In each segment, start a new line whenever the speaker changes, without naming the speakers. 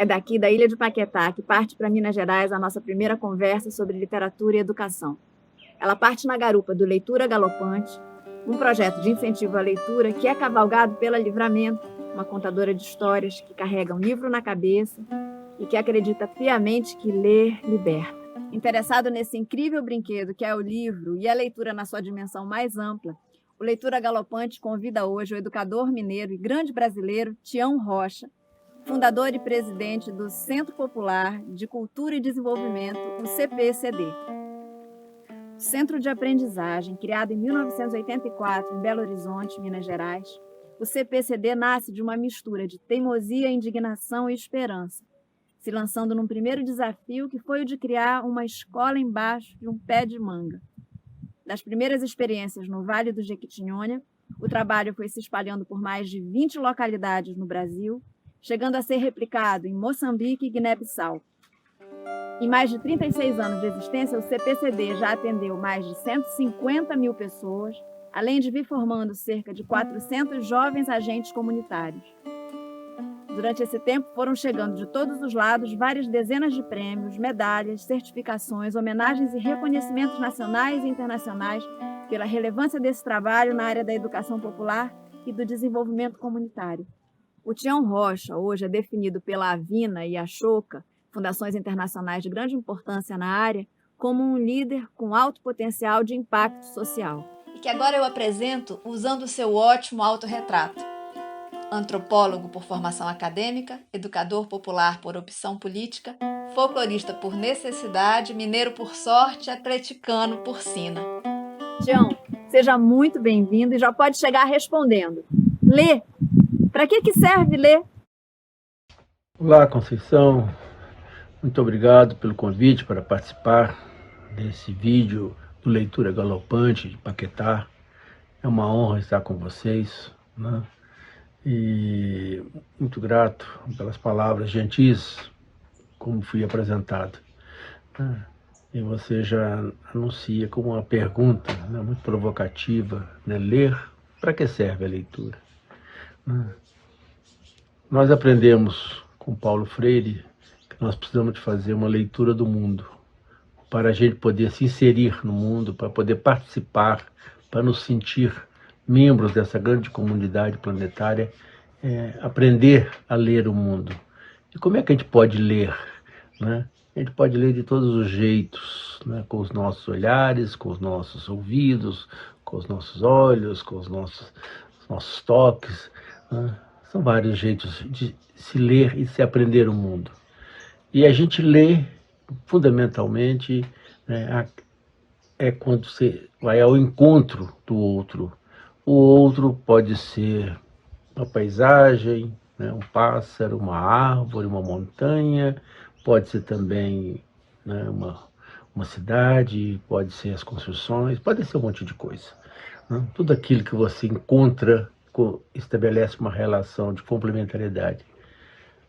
É daqui, da Ilha de Paquetá, que parte para Minas Gerais a nossa primeira conversa sobre literatura e educação. Ela parte na garupa do Leitura Galopante, um projeto de incentivo à leitura que é cavalgado pela Livramento, uma contadora de histórias que carrega um livro na cabeça e que acredita piamente que ler liberta. Interessado nesse incrível brinquedo que é o livro e a leitura na sua dimensão mais ampla, o Leitura Galopante convida hoje o educador mineiro e grande brasileiro Tião Rocha, fundador e presidente do Centro Popular de Cultura e Desenvolvimento, o CPCD. Centro de Aprendizagem, criado em 1984 em Belo Horizonte, Minas Gerais, o CPCD nasce de uma mistura de teimosia, indignação e esperança, se lançando num primeiro desafio que foi o de criar uma escola embaixo de um pé de manga. Das primeiras experiências no Vale do Jequitinhonha, o trabalho foi se espalhando por mais de 20 localidades no Brasil, chegando a ser replicado em Moçambique e Guiné-Bissau. Em mais de 36 anos de existência, o CPCD já atendeu mais de 150 mil pessoas, além de vir formando cerca de 400 jovens agentes comunitários. Durante esse tempo, foram chegando de todos os lados várias dezenas de prêmios, medalhas, certificações, homenagens e reconhecimentos nacionais e internacionais pela relevância desse trabalho na área da educação popular e do desenvolvimento comunitário. O Tião Rocha, hoje, é definido pela Avina e a Choca, fundações internacionais de grande importância na área, como um líder com alto potencial de impacto social.
E que agora eu apresento usando o seu ótimo autorretrato. Antropólogo por formação acadêmica, educador popular por opção política, folclorista por necessidade, mineiro por sorte, atleticano por sina.
Tião, seja muito bem-vindo e já pode chegar respondendo. Ler. Para que serve ler?
Olá, Conceição. Muito obrigado pelo convite para participar desse vídeo do Leitura Galopante de Paquetá. É uma honra estar com vocês, né? E muito grato pelas palavras gentis, como fui apresentado. E você já anuncia com uma pergunta, né, muito provocativa, né? Ler, para que serve a leitura? Nós aprendemos com Paulo Freire que nós precisamos de fazer uma leitura do mundo, para a gente poder se inserir no mundo, para poder participar, para nos sentir membros dessa grande comunidade planetária, aprender a ler o mundo. E como é que a gente pode ler, né? A gente pode ler de todos os jeitos, né? Com os nossos olhares, com os nossos ouvidos, com os nossos olhos, com os nossos toques, né? São vários jeitos de se ler e se aprender o mundo. E a gente lê, fundamentalmente, né, é quando você vai ao encontro do outro. O outro pode ser uma paisagem, né, um pássaro, uma árvore, uma montanha, pode ser também, né, uma cidade, pode ser as construções, pode ser um monte de coisa, né? Tudo aquilo que você encontra estabelece uma relação de complementariedade.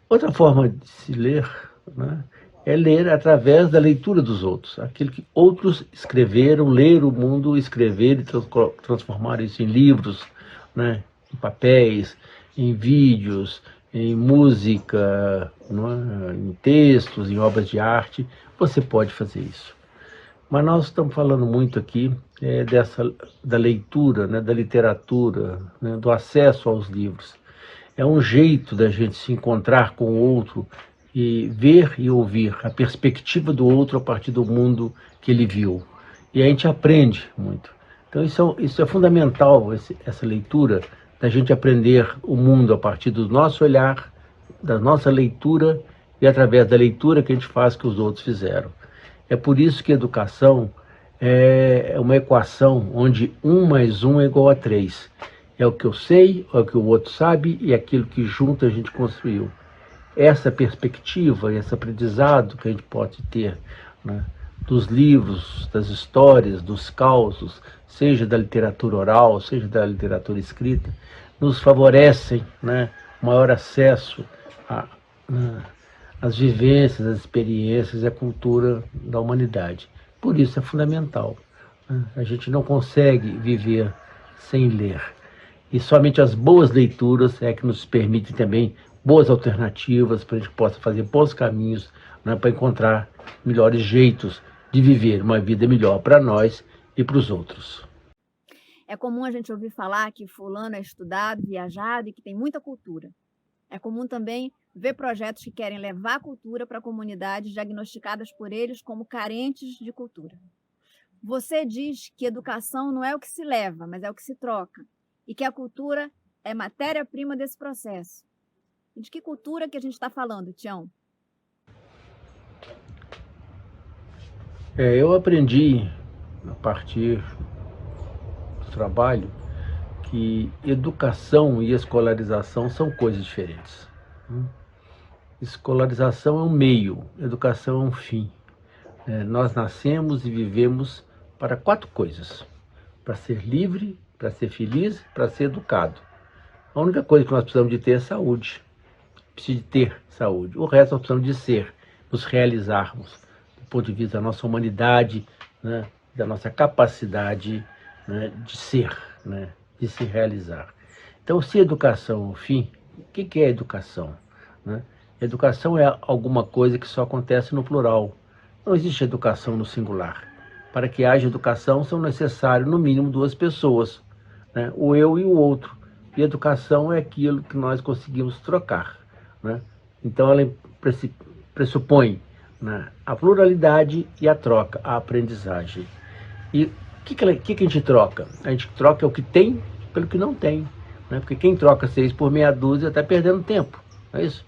Outra forma de se ler, né, é ler através da leitura dos outros, aquilo que outros escreveram, ler o mundo, escrever e transformar isso em livros, né, em papéis, em vídeos, em música, né, em textos, em obras de arte. Você pode fazer isso. Mas nós estamos falando muito aqui da leitura, né, da literatura, né, do acesso aos livros. É um jeito da gente se encontrar com o outro e ver e ouvir a perspectiva do outro a partir do mundo que ele viu. E a gente aprende muito. Então isso é fundamental, essa leitura, da gente aprender o mundo a partir do nosso olhar, da nossa leitura e através da leitura que a gente faz que os outros fizeram. É por isso que a educação é uma equação onde 1 mais 1 é igual a 3. É o que eu sei, é o que o outro sabe e é aquilo que junto a gente construiu. Essa perspectiva, esse aprendizado que a gente pode ter, né, dos livros, das histórias, dos causos, seja da literatura oral, seja da literatura escrita, nos favorecem, né, maior acesso às vivências, às experiências e à cultura da humanidade. Por isso é fundamental, né? A gente não consegue viver sem ler. E somente as boas leituras é que nos permitem também boas alternativas, para a gente possa fazer bons caminhos, né, para encontrar melhores jeitos de viver uma vida melhor para nós e para os outros.
É comum a gente ouvir falar que fulano é estudado, viajado e que tem muita cultura. É comum também ver projetos que querem levar a cultura para comunidades diagnosticadas por eles como carentes de cultura. Você diz que educação não é o que se leva, mas é o que se troca, e que a cultura é matéria-prima desse processo. E de que cultura que a gente está falando, Tião?
Eu aprendi, a partir do trabalho, que educação e escolarização são coisas diferentes. Escolarização é um meio, educação é um fim. Nós nascemos e vivemos para 4 coisas: para ser livre, para ser feliz, para ser educado. A única coisa que nós precisamos de ter é saúde. Precisa de ter saúde. O resto nós precisamos de ser, nos realizarmos, do ponto de vista da nossa humanidade, né, da nossa capacidade, né, de ser, né, de se realizar. Então, se educação é o fim, o que é educação? Né? Educação é alguma coisa que só acontece no plural. Não existe educação no singular. Para que haja educação, são necessárias, no mínimo, 2 pessoas, né? O eu e o outro. E educação é aquilo que nós conseguimos trocar, né? Então, ela pressupõe, né, a pluralidade e a troca, a aprendizagem. E o que a gente troca? A gente troca o que tem pelo que não tem, né? Porque quem troca 6 por meia dúzia está perdendo tempo, não é isso?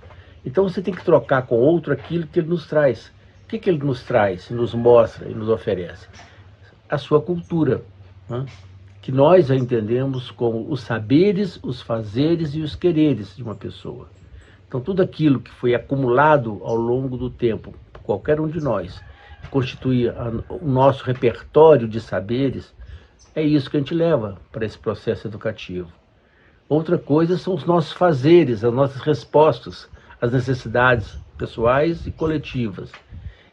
Então você tem que trocar com o outro aquilo que ele nos traz. O que ele nos traz, nos mostra e nos oferece? A sua cultura, né? Que nós a entendemos como os saberes, os fazeres e os quereres de uma pessoa. Então tudo aquilo que foi acumulado ao longo do tempo, por qualquer um de nós, constitui o nosso repertório de saberes, é isso que a gente leva para esse processo educativo. Outra coisa são os nossos fazeres, as nossas respostas às necessidades pessoais e coletivas.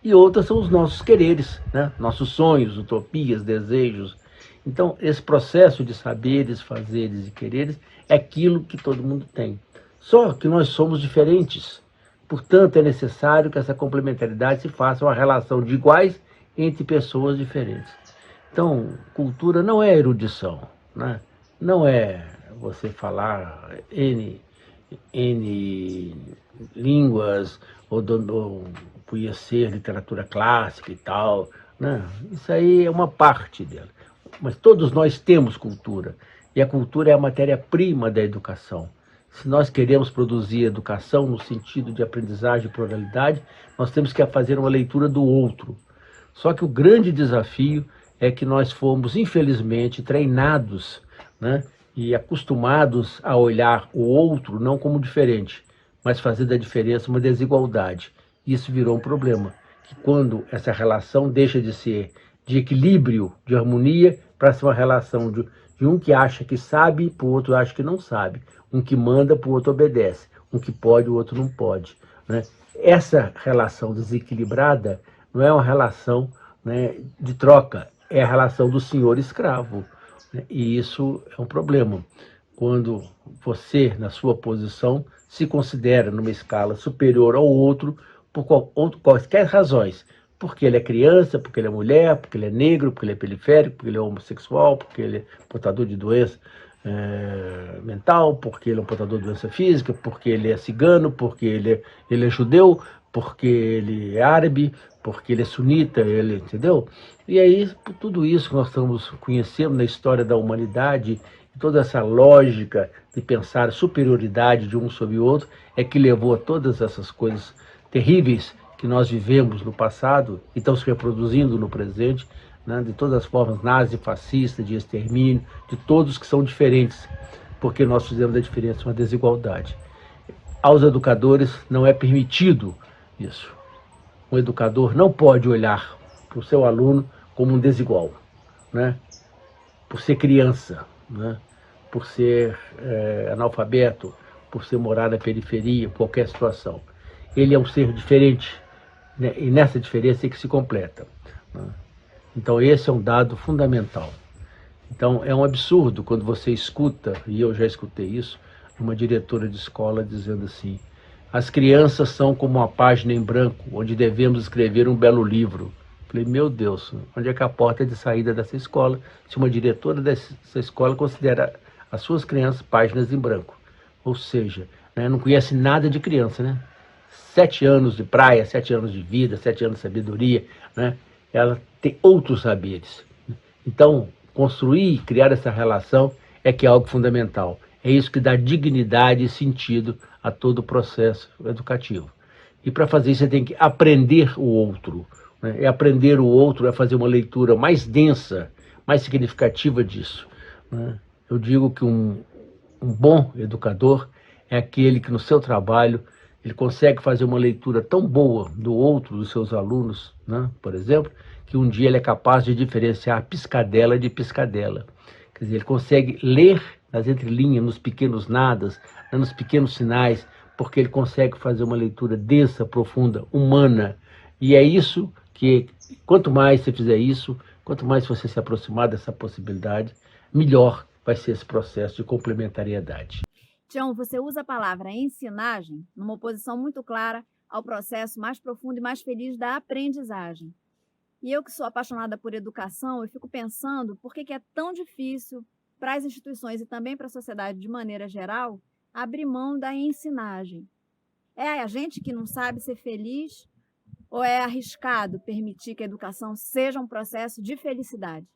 E outras são os nossos quereres, né? Nossos sonhos, utopias, desejos. Então, esse processo de saberes, fazeres e quereres é aquilo que todo mundo tem. Só que nós somos diferentes. Portanto, é necessário que essa complementaridade se faça uma relação de iguais entre pessoas diferentes. Então, cultura não é erudição, né? Não é você falar N línguas, ou conhecer literatura clássica e tal, né? Isso aí é uma parte dela. Mas todos nós temos cultura, e a cultura é a matéria-prima da educação. Se nós queremos produzir educação no sentido de aprendizagem e pluralidade, nós temos que fazer uma leitura do outro. Só que o grande desafio é que nós fomos, infelizmente, treinados, né, e acostumados a olhar o outro não como diferente, mas fazer da diferença uma desigualdade. Isso virou um problema, que quando essa relação deixa de ser de equilíbrio, de harmonia, para ser uma relação de um que acha que sabe, para o outro acha que não sabe. Um que manda, para o outro obedece. Um que pode, o outro não pode, né? Essa relação desequilibrada não é uma relação, né, de troca, é a relação do senhor-escravo, né? E isso é um problema. Quando você, na sua posição, se considera numa escala superior ao outro, por quaisquer razões. Porque ele é criança, porque ele é mulher, porque ele é negro, porque ele é periférico, porque ele é homossexual, porque ele é portador de doença mental, porque ele é um portador de doença física, porque ele é cigano, porque ele é judeu, porque ele é árabe, porque ele é sunita, entendeu? E aí, por tudo isso que nós estamos conhecendo na história da humanidade, toda essa lógica de pensar superioridade de um sobre o outro, é que levou a todas essas coisas terríveis que nós vivemos no passado e estão se reproduzindo no presente, né, de todas as formas nazi-fascista, de extermínio, de todos que são diferentes, porque nós fizemos da diferença uma desigualdade. Aos educadores não é permitido isso. Um educador não pode olhar para o seu aluno como um desigual, né, por ser criança, né, por ser analfabeto, por ser morar na periferia, qualquer situação. Ele é um ser diferente, né, e nessa diferença é que se completa, né? Então esse é um dado fundamental. Então é um absurdo quando você escuta, e eu já escutei isso, uma diretora de escola dizendo assim, As crianças são como uma página em branco, onde devemos escrever um belo livro. Falei, meu Deus, onde é que é a porta de saída dessa escola, se uma diretora dessa escola considera as suas crianças páginas em branco? Ou seja, né, não conhece nada de criança, né? 7 anos de praia, 7 anos de vida, 7 anos de sabedoria, né? Ela tem outros saberes. Então, construir e criar essa relação é que é algo fundamental. É isso que dá dignidade e sentido a todo o processo educativo. E para fazer isso, você tem que aprender o outro, né? E aprender o outro é fazer uma leitura mais densa, mais significativa disso, né? Eu digo que um bom educador é aquele que no seu trabalho ele consegue fazer uma leitura tão boa do outro, dos seus alunos, né, por exemplo, que um dia ele é capaz de diferenciar piscadela de piscadela. Quer dizer, ele consegue ler nas entrelinhas, nos pequenos nadas, né, nos pequenos sinais, porque ele consegue fazer uma leitura densa, profunda, humana. E é isso que, quanto mais você fizer isso, quanto mais você se aproximar dessa possibilidade, melhor vai ser esse processo de complementariedade.
Tião, você usa a palavra ensinagem numa oposição muito clara ao processo mais profundo e mais feliz da aprendizagem. E eu que sou apaixonada por educação, eu fico pensando por que é tão difícil para as instituições e também para a sociedade de maneira geral abrir mão da ensinagem. É a gente que não sabe ser feliz ou é arriscado permitir que a educação seja um processo de felicidade?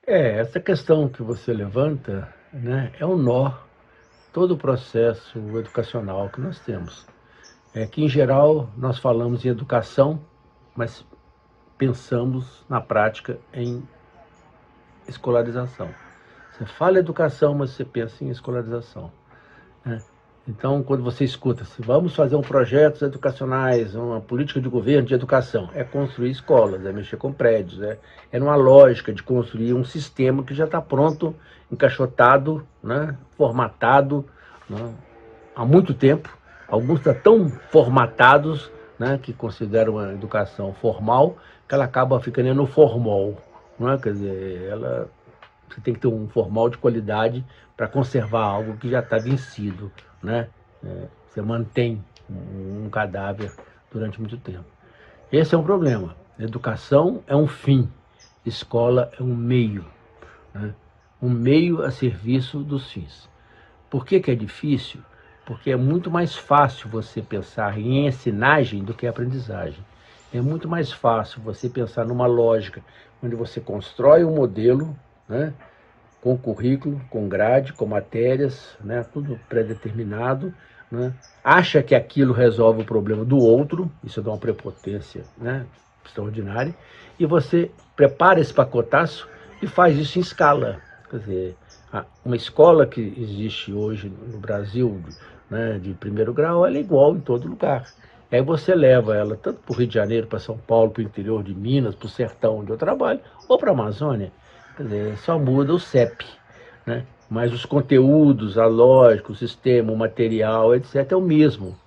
Essa questão que você levanta, né, é um nó, todo o processo educacional que nós temos. É que, em geral, nós falamos em educação, mas pensamos, na prática, em escolarização. Você fala educação, mas você pensa em escolarização, né? Então, quando você escuta, se vamos fazer projetos educacionais, uma política de governo de educação, é construir escolas, é mexer com prédios, é numa lógica de construir um sistema que já está pronto, encaixotado, né, formatado, né, há muito tempo. Alguns estão tão formatados, né, que consideram a educação formal, que ela acaba ficando no formol, não é? Quer dizer, você tem que ter um formal de qualidade para conservar algo que já está vencido, né? Você mantém um cadáver durante muito tempo. Esse é um problema. Educação é um fim, escola é um meio, né? Um meio a serviço dos fins. Por que é difícil? Porque é muito mais fácil você pensar em ensinagem do que aprendizagem. É muito mais fácil você pensar numa lógica onde você constrói um modelo, né, com currículo, com grade, com matérias, né, tudo pré-determinado, né, acha que aquilo resolve o problema do outro, isso dá uma prepotência, né, extraordinária, e você prepara esse pacotaço e faz isso em escala. Quer dizer, uma escola que existe hoje no Brasil, né, de primeiro grau, ela é igual em todo lugar. Aí você leva ela tanto para o Rio de Janeiro, para São Paulo, para o interior de Minas, para o sertão onde eu trabalho, ou para a Amazônia. Quer dizer, só muda o CEP, né? Mas os conteúdos, a lógica, o sistema, o material, etc., é o mesmo.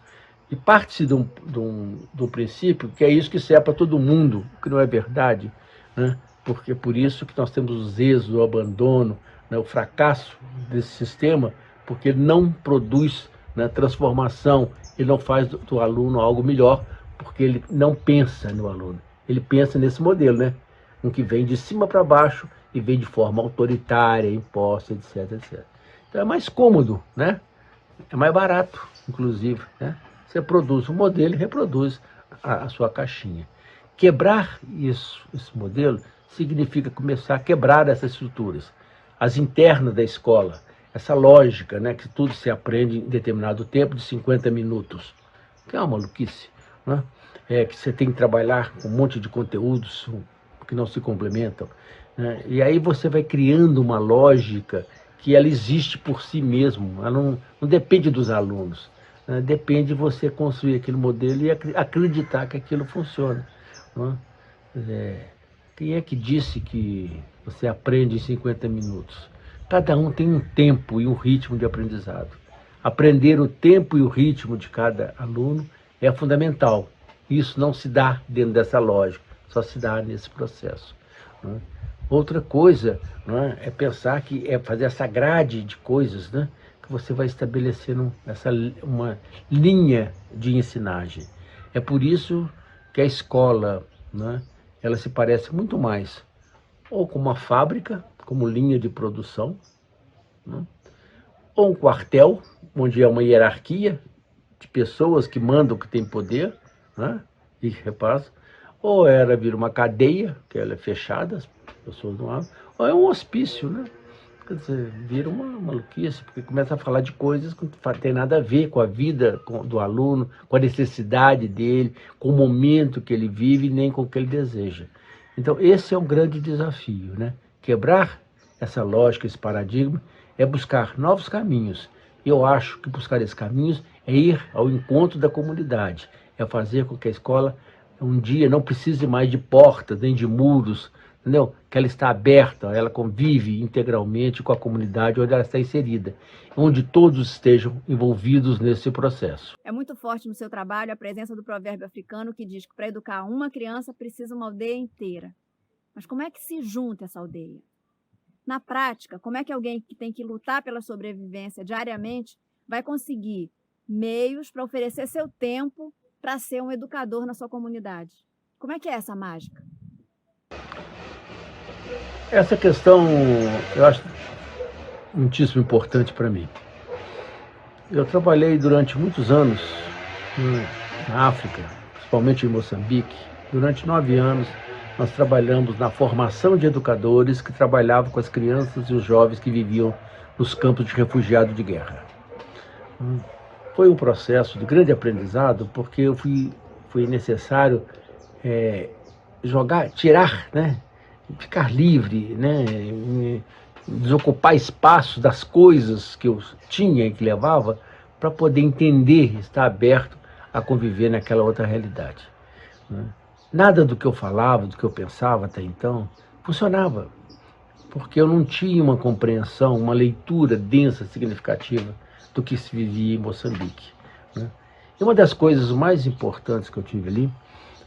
E parte-se de um princípio que é isso que serve para todo mundo, o que não é verdade, né? Porque é por isso que nós temos os êxodos, o abandono, né, o fracasso desse sistema, porque ele não produz, né, transformação, ele não faz do aluno algo melhor, porque ele não pensa no aluno, ele pensa nesse modelo, né, um que vem de cima para baixo e vem de forma autoritária, imposta, etc, etc. Então é mais cômodo, né? É mais barato, inclusive, né? Você produz um modelo e reproduz a sua caixinha. Quebrar esse modelo significa começar a quebrar essas estruturas, as internas da escola, essa lógica, né, que tudo se aprende em determinado tempo de 50 minutos, que é uma maluquice, né? Que você tem que trabalhar com um monte de conteúdos que não se complementam, né? E aí você vai criando uma lógica que ela existe por si mesmo, ela não depende dos alunos, né? Depende de você construir aquele modelo e acreditar que aquilo funciona, né? Quem é que disse que você aprende em 50 minutos? Cada um tem um tempo e um ritmo de aprendizado. Aprender o tempo e o ritmo de cada aluno é fundamental. Isso não se dá dentro dessa lógica, só se dá nesse processo, né? Outra coisa, né, é pensar que é fazer essa grade de coisas, né? que você vai estabelecendo uma linha de ensinagem. É por isso que a escola, né, ela se parece muito mais ou com uma fábrica, como linha de produção, né, ou um quartel, onde é uma hierarquia de pessoas que mandam, que têm poder, né, e repassam, ou vira uma cadeia, que ela é fechada, as pessoas não abrem, ou é um hospício, né? Quer dizer, vira uma maluquice, porque começa a falar de coisas que não tem nada a ver com a vida do aluno, com a necessidade dele, com o momento que ele vive, nem com o que ele deseja. Então, esse é um grande desafio, né? Quebrar essa lógica, esse paradigma, é buscar novos caminhos. Eu acho que buscar esses caminhos é ir ao encontro da comunidade, é fazer com que a escola um dia não precise mais de portas, nem de muros, entendeu? Que ela está aberta, ela convive integralmente com a comunidade onde ela está inserida, onde todos estejam envolvidos nesse processo.
É muito forte no seu trabalho a presença do provérbio africano que diz que para educar uma criança precisa uma aldeia inteira. Mas como é que se junta essa aldeia? Na prática, como é que alguém que tem que lutar pela sobrevivência diariamente vai conseguir meios para oferecer seu tempo para ser um educador na sua comunidade? Como é que é essa mágica?
Essa questão eu acho muitíssimo importante para mim. Eu trabalhei durante muitos anos na África, principalmente em Moçambique. Durante 9 anos, nós trabalhamos na formação de educadores que trabalhavam com as crianças e os jovens que viviam nos campos de refugiados de guerra. Foi um processo de grande aprendizado, porque foi necessário tirar, né, ficar livre, né, desocupar espaço das coisas que eu tinha e que levava para poder entender, estar aberto a conviver naquela outra realidade, né? Nada do que eu falava, do que eu pensava até então, funcionava, porque eu não tinha uma compreensão, uma leitura densa, significativa do que se vivia em Moçambique, né? E uma das coisas mais importantes que eu tive ali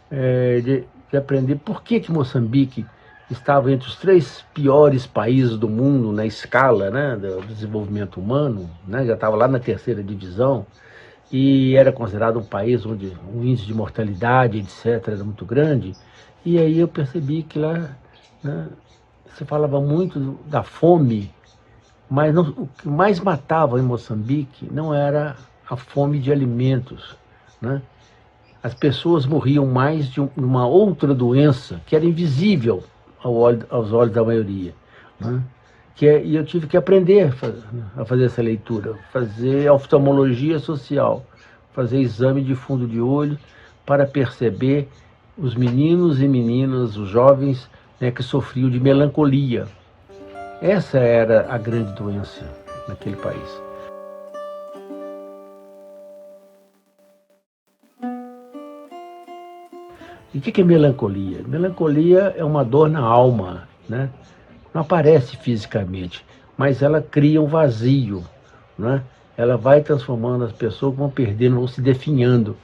é de aprender por que Moçambique estava entre os 3 piores países do mundo na escala, né, do desenvolvimento humano, né, já estava lá na 3ª divisão, e era considerado um país onde o índice de mortalidade, etc., era muito grande. E aí eu percebi que lá, né, se falava muito da fome, mas o que mais matava em Moçambique não era a fome de alimentos, né? As pessoas morriam mais de uma outra doença que era invisível aos olhos da maioria, né? E eu tive que aprender a fazer essa leitura, fazer oftalmologia social, fazer exame de fundo de olho para perceber os meninos e meninas, os jovens, né, que sofriam de melancolia. Essa era a grande doença naquele país. E o que é melancolia? Melancolia é uma dor na alma, né? Não aparece fisicamente, mas ela cria um vazio, né? Ela vai transformando as pessoas, vão perdendo, vão se definhando.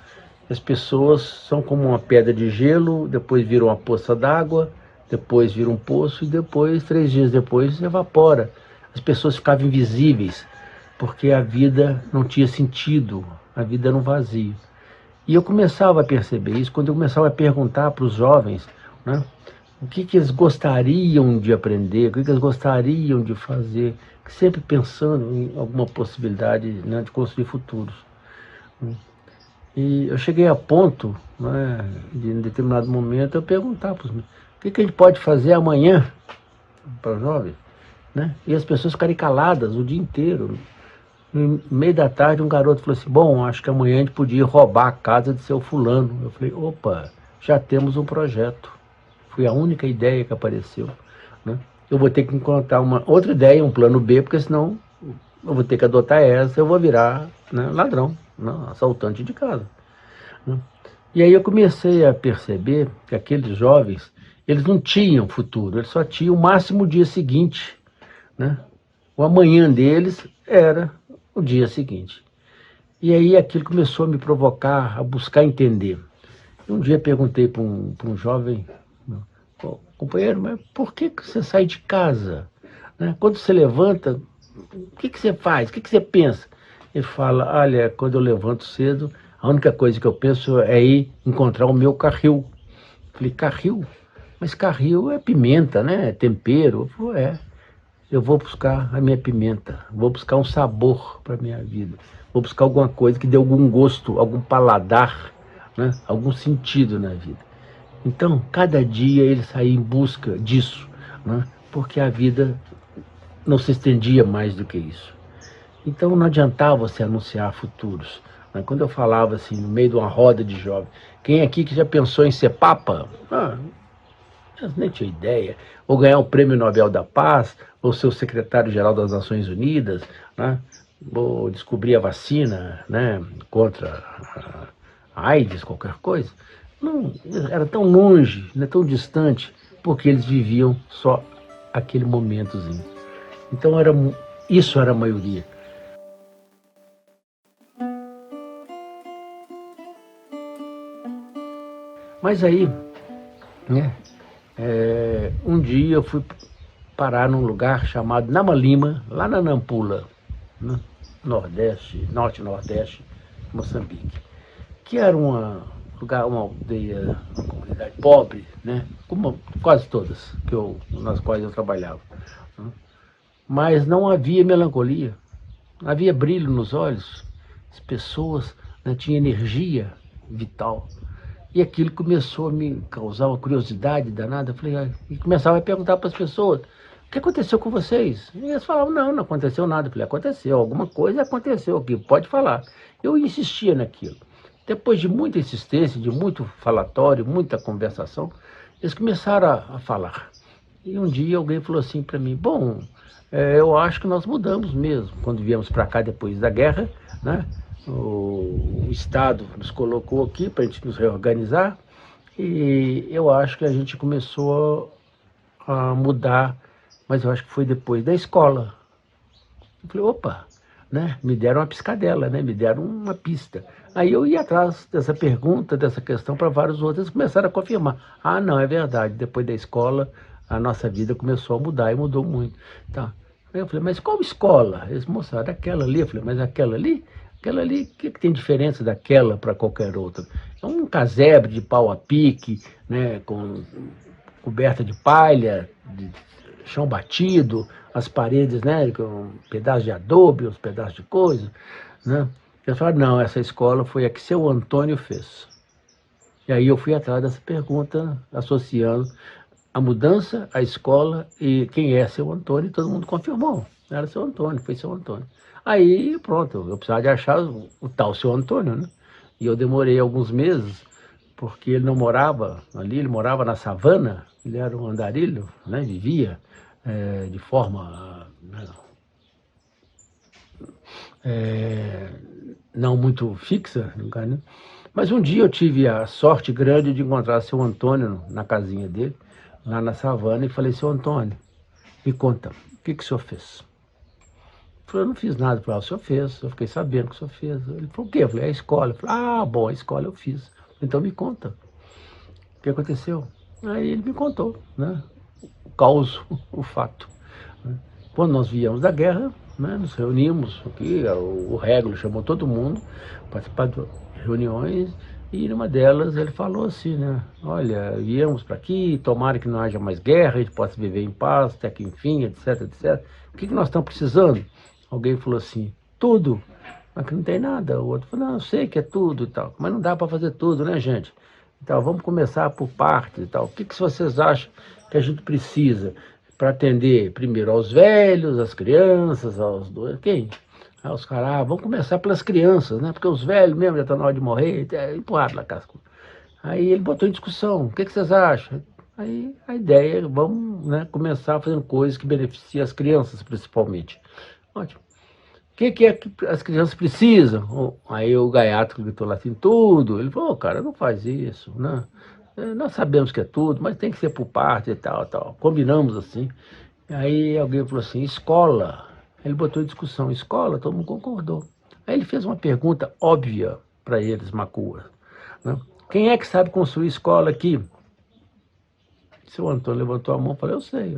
As pessoas são como uma pedra de gelo, depois viram uma poça d'água, depois vira um poço e depois, 3 dias depois, evapora. As pessoas ficavam invisíveis, porque a vida não tinha sentido, a vida era um vazio. E eu começava a perceber isso quando eu começava a perguntar para os jovens, né, o que eles gostariam de aprender, o que eles gostariam de fazer, sempre pensando em alguma possibilidade, né, de construir futuros. E eu cheguei a ponto, né, de em determinado momento, eu perguntar para os meus, o que a gente pode fazer amanhã para os jovens, né? E as pessoas ficarem caladas o dia inteiro. No meio da tarde, um garoto falou assim, bom, acho que amanhã a gente podia roubar a casa de seu fulano. Eu falei, opa, já temos um projeto. Foi a única ideia que apareceu, né? Eu vou ter que encontrar uma outra ideia, um plano B, porque senão eu vou ter que adotar essa, eu vou virar, né, ladrão, né, assaltante de casa, né? E aí eu comecei a perceber que aqueles jovens, eles não tinham futuro, eles só tinham o máximo o dia seguinte, né? O amanhã deles era o dia seguinte. E aí aquilo começou a me provocar, a buscar entender. Um dia perguntei para um jovem, companheiro, mas por que você sai de casa, né? Quando você levanta, o que você faz? O que você pensa? Ele fala, olha, quando eu levanto cedo, a única coisa que eu penso é ir encontrar o meu carril. Falei, carril? Mas carril é pimenta, né? É tempero. Eu falei, eu vou buscar a minha pimenta, vou buscar um sabor para a minha vida, vou buscar alguma coisa que dê algum gosto, algum paladar, né? Algum sentido na vida. Então, cada dia ele saía em busca disso, né? Porque a vida não se estendia mais do que isso. Então não adiantava você anunciar futuros. Né? Quando eu falava assim, no meio de uma roda de jovens, quem aqui que já pensou em ser papa? Eu nem tinha ideia. Ou ganhar o Prêmio Nobel da Paz, ou ser o secretário-geral das Nações Unidas, né? Ou descobrir a vacina, né? Contra a AIDS, qualquer coisa. Não, era tão longe, né? Tão distante, porque eles viviam só aquele momentozinho. Então isso era a maioria. Mas aí, né, um dia eu fui parar num lugar chamado Namalima, lá na Nampula, né, norte-nordeste, Moçambique, que era uma aldeia, uma comunidade pobre, né, como quase todas nas quais eu trabalhava. Né, mas não havia melancolia, havia brilho nos olhos, as pessoas, né, tinham energia vital. E aquilo começou a me causar uma curiosidade danada. Eu falei, e começava a perguntar para as pessoas, o que aconteceu com vocês? E eles falavam, não aconteceu nada. Eu falei, aconteceu, alguma coisa aconteceu aqui, pode falar. Eu insistia naquilo. Depois de muita insistência, de muito falatório, muita conversação, eles começaram a falar. E um dia alguém falou assim para mim, bom, eu acho que nós mudamos mesmo. Quando viemos para cá depois da guerra, né? O Estado nos colocou aqui para a gente nos reorganizar e eu acho que a gente começou a mudar, mas eu acho que foi depois da escola. Eu falei, opa, né? Me deram uma piscadela, né? Me deram uma pista. Aí eu ia atrás dessa pergunta, dessa questão para vários outros, começaram a confirmar. Ah, não, é verdade, depois da escola a nossa vida começou a mudar e mudou muito. Tá. Aí eu falei, mas qual escola? Eles mostraram aquela ali. Eu falei, mas aquela ali, o que tem diferença daquela para qualquer outra? É um casebre de pau a pique, né, com coberta de palha, de chão batido, as paredes, né, com pedaços de adobe, uns pedaços de coisa, né? Eu falei, não, essa escola foi a que seu Antônio fez. E aí eu fui atrás dessa pergunta, associando a mudança, a escola e quem é seu Antônio, e todo mundo confirmou. Era seu Antônio, foi seu Antônio. Aí, pronto, eu precisava de achar o tal seu Antônio, né? E eu demorei alguns meses, porque ele não morava ali, ele morava na savana, ele era um andarilho, né? Vivia de forma não muito fixa, né? Mas um dia eu tive a sorte grande de encontrar seu Antônio na casinha dele, lá na savana, e falei, seu Antônio, me conta, o que o senhor fez? Ele falou, eu não fiz nada. Eu falei, o senhor fez, eu fiquei sabendo que o senhor fez. Ele falou, o quê? Eu falei, a escola. Eu falei, bom, a escola eu fiz. Então me conta, o que aconteceu? Aí ele me contou, né, o caos, o fato. Quando nós viemos da guerra, né, nos reunimos aqui, o Régulo chamou todo mundo, participar de reuniões, e numa delas ele falou assim, né, olha, viemos para aqui, tomara que não haja mais guerra, a gente possa viver em paz, até que enfim, etc, etc. O que nós estamos precisando? Alguém falou assim, tudo, mas que não tem nada. O outro falou, não, eu sei que é tudo e tal, mas não dá para fazer tudo, né, gente? Então, vamos começar por partes e tal. O que vocês acham que a gente precisa para atender primeiro aos velhos, às crianças, aos doentes? Quem? Aí os caras, vamos começar pelas crianças, né? Porque os velhos mesmo já estão na hora de morrer, empurrado lá, casco. Aí ele botou em discussão, o que vocês acham? Aí a ideia é, vamos, né, começar fazendo coisas que beneficiem as crianças, principalmente. Ótimo. O que é que as crianças precisam? Aí o gaiato gritou lá assim, tudo. Ele falou, cara, não faz isso, né? Nós sabemos que é tudo, mas tem que ser por parte e tal, tal. Combinamos assim. Aí alguém falou assim, escola. Ele botou em discussão, escola, todo mundo concordou. Aí ele fez uma pergunta óbvia para eles, Macua, né? Quem é que sabe construir escola aqui? Seu Antônio levantou a mão e falou, eu sei.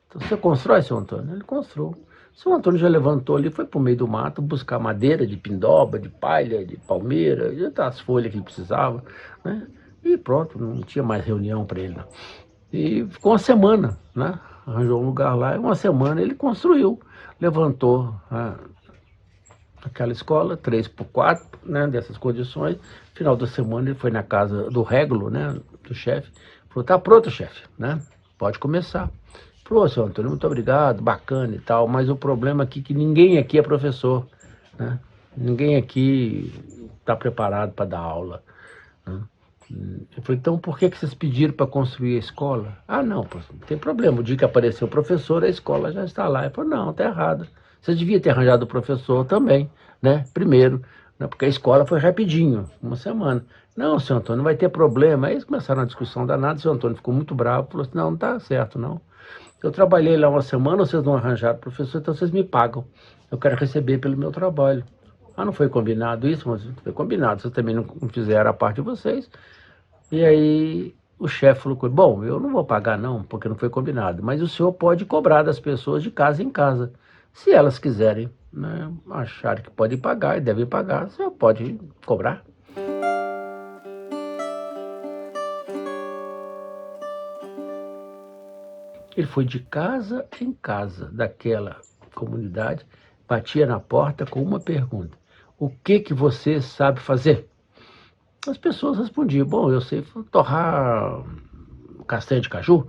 Então, você constrói, seu Antônio? Ele construiu. Seu Antônio já levantou ali, foi para o meio do mato buscar madeira de pindoba, de palha, de palmeira, as folhas que ele precisava, né? E pronto, não tinha mais reunião para ele, não. E ficou uma semana, né? Arranjou um lugar lá, e uma semana ele construiu, levantou aquela escola, 3x4, né, dessas condições. Final da semana ele foi na casa do régulo, né, do chefe, falou, tá pronto, chefe, né? Pode começar. Falou, senhor Antônio, muito obrigado, bacana e tal, mas o problema aqui é que ninguém aqui é professor, né? Ninguém aqui está preparado para dar aula, né? Eu falei, então por que vocês pediram para construir a escola? Ah, não tem problema, o dia que apareceu o professor, a escola já está lá. Ele falou, não, está errado. Você devia ter arranjado o professor também, né? Primeiro, né? Porque a escola foi rapidinho, uma semana. Não, senhor Antônio, não vai ter problema. Aí eles começaram a discussão danada, o senhor Antônio ficou muito bravo, falou assim, não está certo, não. Eu trabalhei lá uma semana, vocês não arranjaram professor, então vocês me pagam. Eu quero receber pelo meu trabalho. Ah, não foi combinado isso? Mas foi combinado, vocês também não fizeram a parte de vocês. E aí o chefe falou, bom, eu não vou pagar não, porque não foi combinado, mas o senhor pode cobrar das pessoas de casa em casa. Se elas quiserem, né, acharem que podem pagar e devem pagar, o senhor pode cobrar. Ele foi de casa em casa daquela comunidade, batia na porta com uma pergunta, o que você sabe fazer? As pessoas respondiam, bom, eu sei torrar castanha de caju.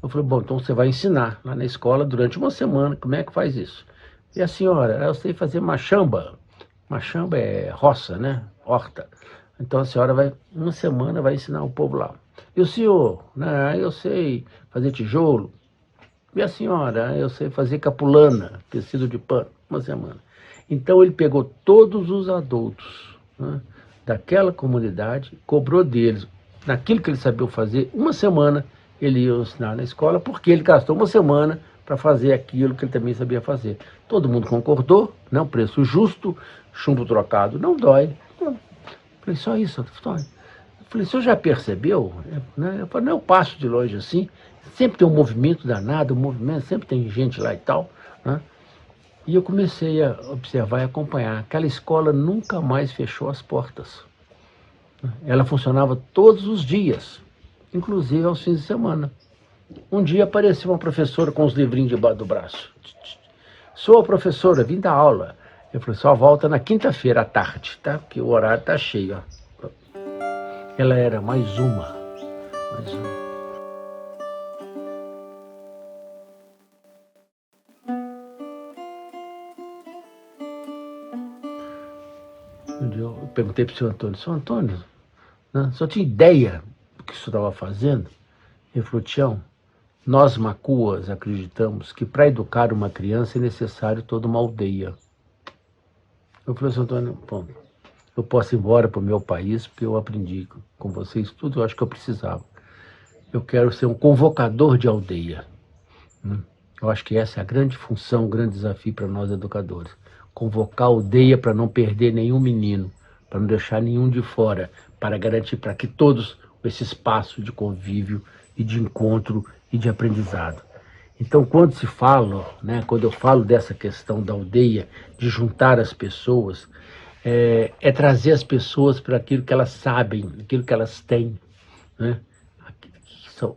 Eu falei, bom, então você vai ensinar lá na escola durante uma semana como é que faz isso. E a senhora, eu sei fazer machamba. Machamba é roça, né? Horta. Então a senhora vai, uma semana, vai ensinar o povo lá. E o senhor, né? Eu sei fazer tijolo. E a senhora, eu sei fazer capulana, tecido de pano, uma semana. Então ele pegou todos os adultos, né, daquela comunidade, cobrou deles, naquilo que eles sabiam fazer, uma semana ele ia ensinar na escola, porque ele gastou uma semana para fazer aquilo que ele também sabia fazer. Todo mundo concordou, né, um preço justo, chumbo trocado não dói. Eu falei, só isso, Antônio. Eu falei, o senhor já percebeu? Né? Eu falei, não, eu passo de longe assim, sempre tem um movimento danado, sempre tem gente lá e tal, né? E eu comecei a observar e acompanhar. Aquela escola nunca mais fechou as portas. Ela funcionava todos os dias, inclusive aos fins de semana. Um dia apareceu uma professora com os livrinhos debaixo do braço. Sou a professora, vim dar aula. Eu falei, só volta na quinta-feira à tarde, tá? Porque o horário tá cheio, ó. Ela era mais uma. Eu perguntei para o senhor Antônio, né, só tinha ideia do que o senhor estava fazendo? Ele falou, Tião, nós macuas acreditamos que para educar uma criança é necessário toda uma aldeia. Eu falei, senhor Antônio, bom, eu posso ir embora para o meu país, porque eu aprendi com vocês tudo, eu acho que eu precisava. Eu quero ser um convocador de aldeia. Eu acho que essa é a grande função, o grande desafio para nós educadores. Convocar a aldeia para não perder nenhum menino, para não deixar nenhum de fora, para garantir para que todos esse espaço de convívio e de encontro e de aprendizado. Então, quando se fala, né, quando eu falo dessa questão da aldeia, de juntar as pessoas, é trazer as pessoas para aquilo que elas sabem, aquilo que elas têm, né?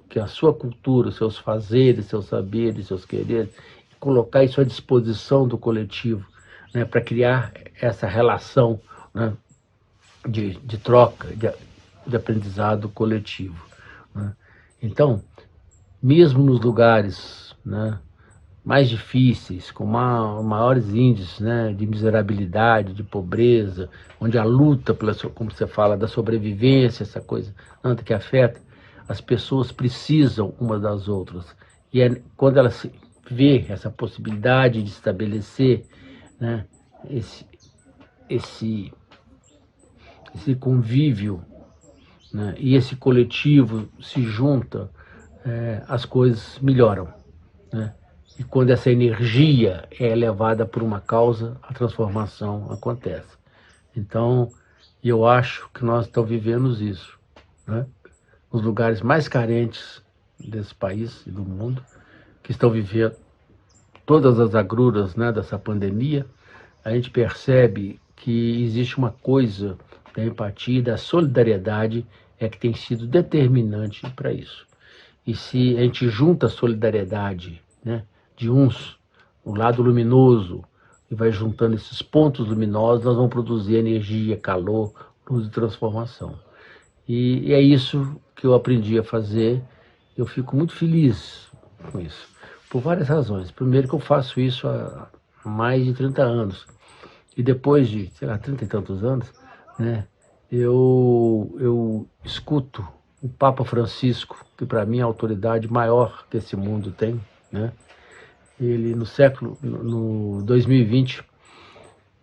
Que a sua cultura, seus fazeres, seus saberes, seus quereres, colocar isso à disposição do coletivo, né, para criar essa relação, né, de troca, de aprendizado coletivo, né? Então, mesmo nos lugares, né, mais difíceis, com maiores índices, né, de miserabilidade, de pobreza, onde a luta, como você fala, da sobrevivência, essa coisa que afeta, as pessoas precisam umas das outras. E quando ela vê essa possibilidade de estabelecer, né, esse convívio, né, e esse coletivo se junta, as coisas melhoram, né? E quando essa energia é levada por uma causa, a transformação acontece. Então, eu acho que nós estamos vivendo isso, né? Os lugares mais carentes desse país e do mundo, que estão vivendo todas as agruras, né, dessa pandemia, a gente percebe que existe uma coisa da empatia e da solidariedade que tem sido determinante para isso. E se a gente junta a solidariedade, né, de uns, o lado luminoso, e vai juntando esses pontos luminosos, nós vamos produzir energia, calor, luz e transformação. E é isso que eu aprendi a fazer. Eu fico muito feliz com isso, por várias razões. Primeiro que eu faço isso há mais de 30 anos. E depois de, 30 e tantos anos, né, eu escuto o Papa Francisco, que para mim é a autoridade maior que esse mundo tem, né? Ele no 2020,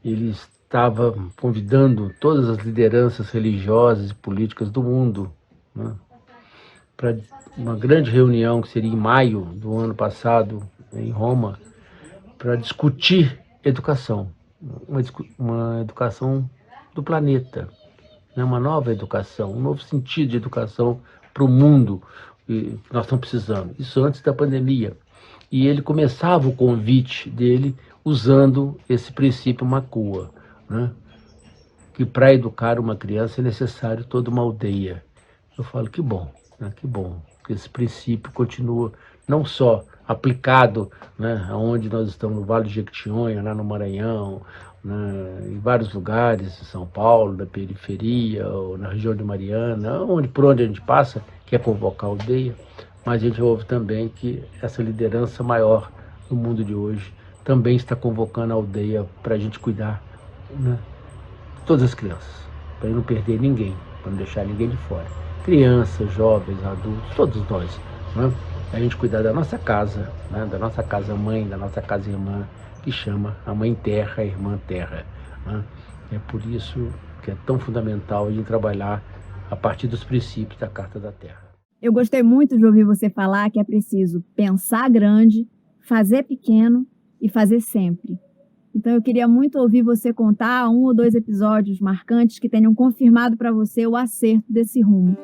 ele estava convidando todas as lideranças religiosas e políticas do mundo, né, para uma grande reunião que seria em maio do ano passado, em Roma, para discutir educação, uma educação do planeta, né, uma nova educação, um novo sentido de educação para o mundo que nós estamos precisando. Isso antes da pandemia. E ele começava o convite dele usando esse princípio Makua, né? Que para educar uma criança é necessário toda uma aldeia. Eu falo que bom, né? Que bom que esse princípio continua não só aplicado, né, onde nós estamos, no Vale do Jequitinhonha, lá no Maranhão, né, em vários lugares, em São Paulo, na periferia, ou na região de Mariana, por onde a gente passa, que é convocar a aldeia, mas a gente ouve também que essa liderança maior no mundo de hoje também está convocando a aldeia para a gente cuidar, né, de todas as crianças, para não perder ninguém, para não deixar ninguém de fora. Crianças, jovens, adultos, todos nós, né? A gente cuidar da nossa casa, né, da nossa casa mãe, da nossa casa irmã, que chama a Mãe Terra, a Irmã Terra, né? É por isso que é tão fundamental a gente trabalhar a partir dos princípios da Carta da Terra.
Eu gostei muito de ouvir você falar que é preciso pensar grande, fazer pequeno e fazer sempre. Então eu queria muito ouvir você contar 1 ou 2 episódios marcantes que tenham confirmado para você o acerto desse rumo.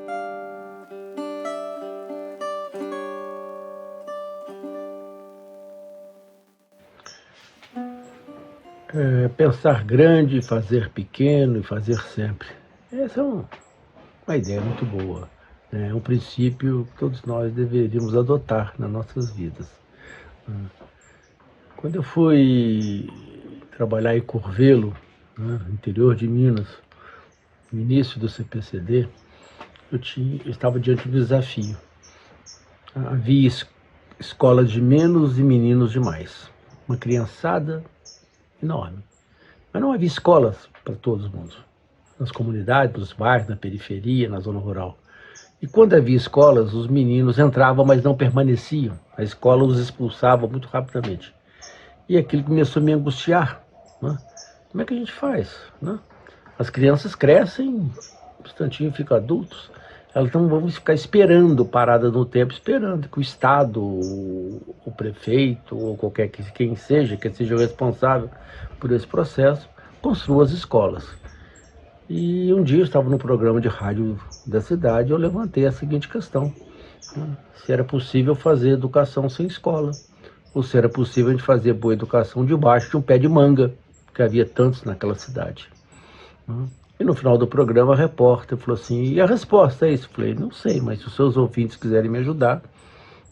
Pensar grande, fazer pequeno e fazer sempre. Essa é uma ideia muito boa. É um princípio que todos nós deveríamos adotar nas nossas vidas. Quando eu fui trabalhar em Curvelo, né, no interior de Minas, no início do CPCD, eu estava diante de um desafio. Havia escolas de menos e meninos de mais. Uma criançada enorme. Mas não havia escolas para todo mundo. Nas comunidades, nos bairros, na periferia, na zona rural. E quando havia escolas, os meninos entravam, mas não permaneciam. A escola os expulsava muito rapidamente. E aquilo começou a me angustiar, né? Como é que a gente faz, né? As crianças crescem, um instantinho ficam adultos. Elas não vão ficar esperando, parada no tempo, esperando que o Estado, o prefeito, ou quem seja, que seja o responsável por esse processo, construa as escolas. E um dia eu estava no programa de rádio da cidade e eu levantei a seguinte questão, né? Se era possível fazer educação sem escola, ou se era possível a gente fazer boa educação debaixo de um pé de manga, que havia tantos naquela cidade, né? E no final do programa, a repórter falou assim, e a resposta é isso? Eu falei, não sei, mas se os seus ouvintes quiserem me ajudar.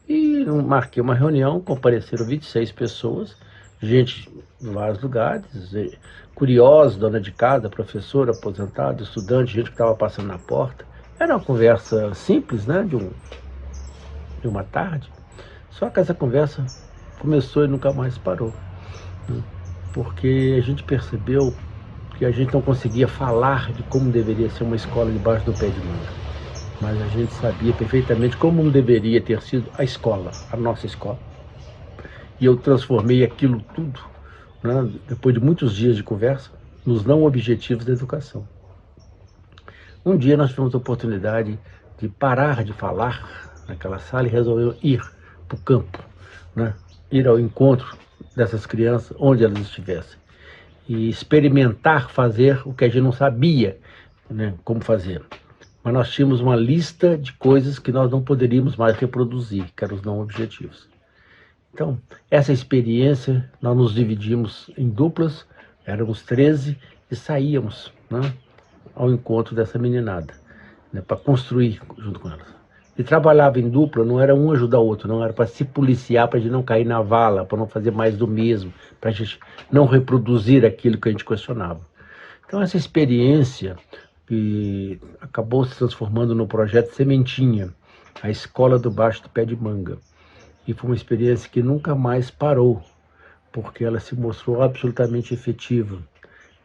E marquei uma reunião, compareceram 26 pessoas, gente de vários lugares, curiosos, dona de casa, professora, aposentado, estudante, gente que estava passando na porta. Era uma conversa simples, né, de uma tarde. Só que essa conversa começou e nunca mais parou, né? Porque a gente percebeu que a gente não conseguia falar de como deveria ser uma escola debaixo do pé de manga. Mas a gente sabia perfeitamente como deveria ter sido a escola, a nossa escola. E eu transformei aquilo tudo, né, depois de muitos dias de conversa, nos não objetivos da educação. Um dia nós tivemos a oportunidade de parar de falar naquela sala e resolveu ir para o campo, né, ir ao encontro dessas crianças, onde elas estivessem. E experimentar fazer o que a gente não sabia, né, como fazer. Mas nós tínhamos uma lista de coisas que nós não poderíamos mais reproduzir, que eram os não objetivos. Então, essa experiência, nós nos dividimos em duplas, éramos 13 e saíamos, né, ao encontro dessa meninada, né, para construir junto com elas. E trabalhava em dupla, não era um ajudar o outro, não, era para se policiar, para a gente não cair na vala, para não fazer mais do mesmo, para a gente não reproduzir aquilo que a gente questionava. Então, essa experiência que acabou se transformando no projeto Sementinha, a escola do Baixo do Pé de Manga. E foi uma experiência que nunca mais parou, porque ela se mostrou absolutamente efetiva,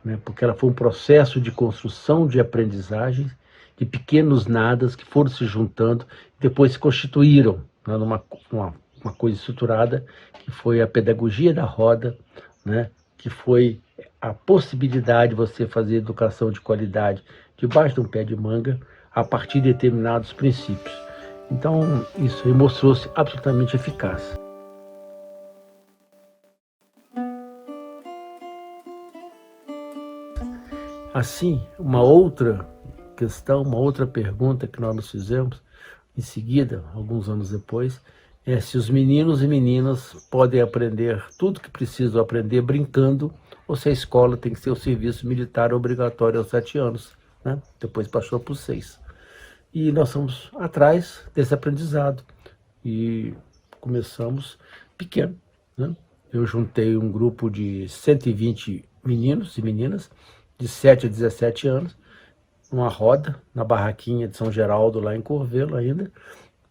né? Porque ela foi um processo de construção de aprendizagem, de pequenos nadas que foram se juntando e depois se constituíram, né, numa uma coisa estruturada, que foi a pedagogia da roda, né? Que foi a possibilidade de você fazer educação de qualidade debaixo de um pé de manga a partir de determinados princípios. Então, isso aí mostrou-se absolutamente eficaz. Assim, uma outra questão, uma outra pergunta que nós nos fizemos em seguida, alguns anos depois, é se os meninos e meninas podem aprender tudo que precisam aprender brincando, ou se a escola tem que ser o serviço militar obrigatório aos 7 anos, né? Depois passou para os 6. E nós fomos atrás desse aprendizado e começamos pequeno, né? Eu juntei um grupo de 120 meninos e meninas de 7 a 17 anos, numa roda, na barraquinha de São Geraldo, lá em Corvelo ainda,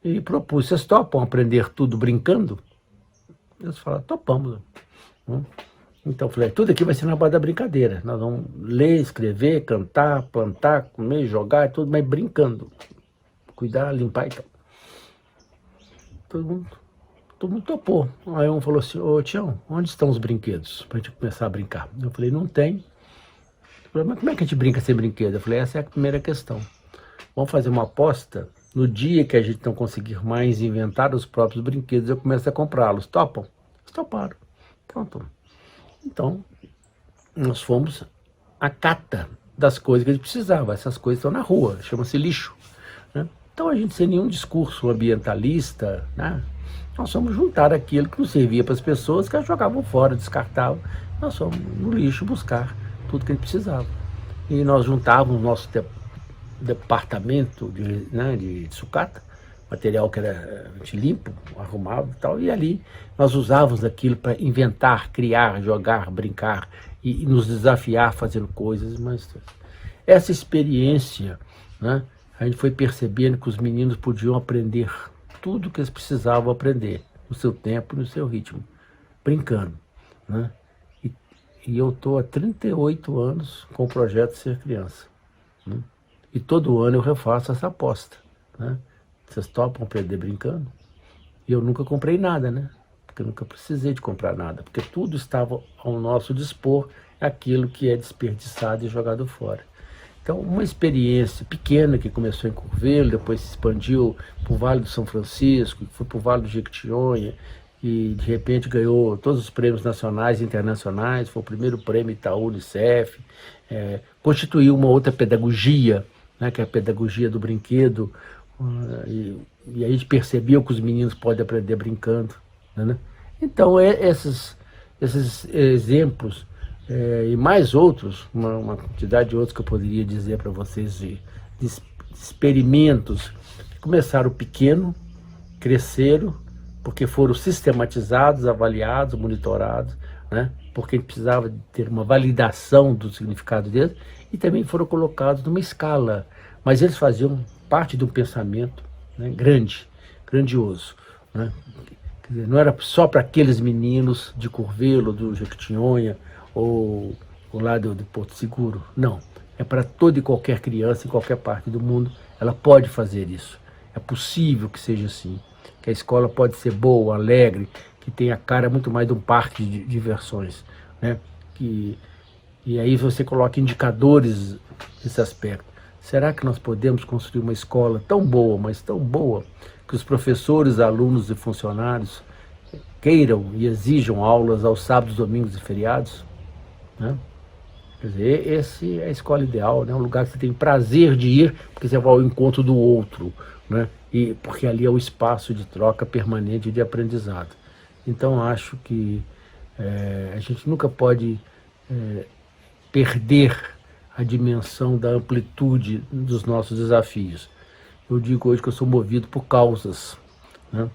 e propus: vocês topam aprender tudo brincando? Eles falaram: topamos. Então eu falei: tudo aqui vai ser na base da brincadeira. Nós vamos ler, escrever, cantar, plantar, comer, jogar, tudo, mas brincando. Cuidar, limpar e tal. Todo mundo topou. Aí um falou assim: ô Tião, onde estão os brinquedos? Pra gente começar a brincar. Eu falei: não tem. Falei: mas como é que a gente brinca sem brinquedo? Eu falei: essa é a primeira questão. Vamos fazer uma aposta. No dia que a gente não conseguir mais inventar os próprios brinquedos, eu começo a comprá-los. Topam? Eles toparam. Pronto. Então, nós fomos à cata das coisas que a gente precisava. Essas coisas estão na rua, chama-se lixo, né? Então, a gente, sem nenhum discurso ambientalista, né, nós fomos juntar aquilo que não servia para as pessoas, que elas jogavam fora, descartavam. Nós fomos no lixo buscar tudo que a gente precisava. E nós juntávamos o nosso departamento de sucata, material que era a gente limpo, arrumava e tal, e ali nós usávamos aquilo para inventar, criar, jogar, brincar e nos desafiar fazendo coisas. Mas essa experiência, né, a gente foi percebendo que os meninos podiam aprender tudo o que eles precisavam aprender, no seu tempo, no seu ritmo, brincando, né? E eu estou há 38 anos com o projeto Ser Criança, né? E todo ano eu refaço essa aposta, né? Vocês topam aprender brincando? E eu nunca comprei nada, né? Porque eu nunca precisei de comprar nada, porque tudo estava ao nosso dispor, aquilo que é desperdiçado e jogado fora. Então, uma experiência pequena que começou em Corvelo, depois se expandiu para o Vale do São Francisco, foi para o Vale do Jequitinhonha, e de repente ganhou todos os prêmios nacionais e internacionais, foi o primeiro prêmio Itaú Unicef, constituiu uma outra pedagogia, né, que é a pedagogia do brinquedo, e aí a gente percebeu que os meninos podem aprender brincando, né? Então, esses exemplos, e mais outros, uma quantidade de outros que eu poderia dizer para vocês, de experimentos que começaram pequeno, cresceram, porque foram sistematizados, avaliados, monitorados, né? Porque a gente precisava ter uma validação do significado deles, e também foram colocados numa escala, mas eles faziam parte de um pensamento, né, grandioso, né? Quer dizer, não era só para aqueles meninos de Corvelo, do Jequitinhonha, ou lá de Porto Seguro, não. É para toda e qualquer criança, em qualquer parte do mundo, ela pode fazer isso. É possível que seja assim, que a escola pode ser boa, alegre, que tenha a cara muito mais de um parque de diversões, né? E aí você coloca indicadores nesse aspecto. Será que nós podemos construir uma escola tão boa, mas tão boa, que os professores, alunos e funcionários queiram e exijam aulas aos sábados, domingos e feriados, né? Quer dizer, esse é a escola ideal, né? Um lugar que você tem prazer de ir, porque você vai ao encontro do outro, né? E porque ali é o espaço de troca permanente de aprendizado. Então, acho que a gente nunca pode perder a dimensão da amplitude dos nossos desafios. Eu digo hoje que eu sou movido por causas, né?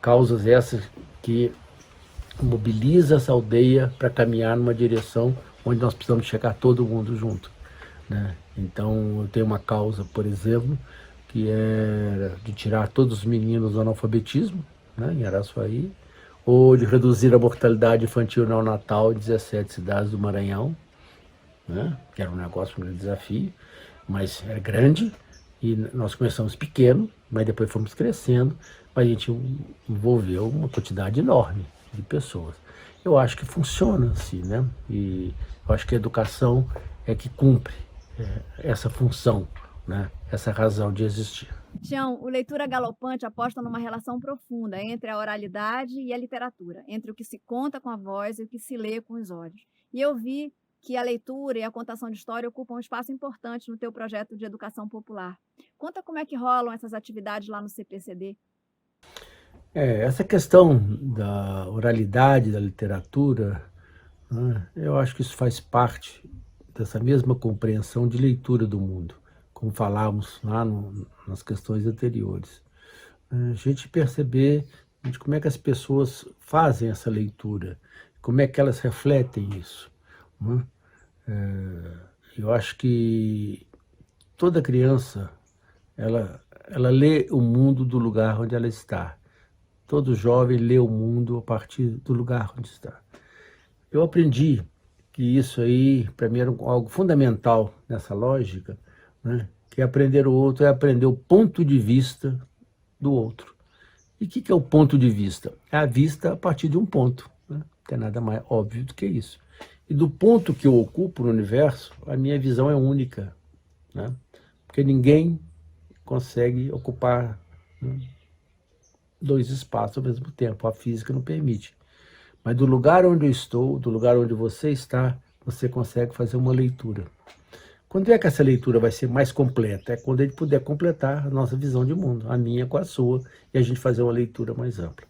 Causas essas que mobilizam essa aldeia para caminhar numa direção onde nós precisamos chegar todo mundo junto, né? Então, eu tenho uma causa, por exemplo, que é de tirar todos os meninos do analfabetismo, né, em Araçuaí, ou de reduzir a mortalidade infantil neonatal em 17 cidades do Maranhão, né, que era um negócio, um grande desafio, mas era grande, e nós começamos pequeno, mas depois fomos crescendo, mas a gente envolveu uma quantidade enorme de pessoas. Eu acho que funciona assim, né? E eu acho que a educação é que cumpre essa função, né? Essa razão de existir.
Tião, o Leitura Galopante aposta numa relação profunda entre a oralidade e a literatura, entre o que se conta com a voz e o que se lê com os olhos. E eu vi que a leitura e a contação de história ocupam um espaço importante no teu projeto de educação popular. Conta como é que rolam essas atividades lá no CPCD.
Essa questão da oralidade da literatura, né, eu acho que isso faz parte dessa mesma compreensão de leitura do mundo, como falávamos lá nas questões anteriores. A gente perceber de como é que as pessoas fazem essa leitura, como é que elas refletem isso, né? Eu acho que toda criança, ela lê o mundo do lugar onde ela está. Todo jovem lê o mundo a partir do lugar onde está. Eu aprendi que isso aí, para mim, era algo fundamental nessa lógica, né? Que aprender o outro é aprender o ponto de vista do outro. E o que é o ponto de vista? É a vista a partir de um ponto, né? Não tem nada mais óbvio do que isso. E do ponto que eu ocupo no universo, a minha visão é única, né? Porque ninguém consegue ocupar, né, dois espaços ao mesmo tempo. A física não permite. Mas do lugar onde eu estou, do lugar onde você está, você consegue fazer uma leitura. Quando é que essa leitura vai ser mais completa? É quando a gente puder completar a nossa visão de mundo, a minha com a sua, e a gente fazer uma leitura mais ampla,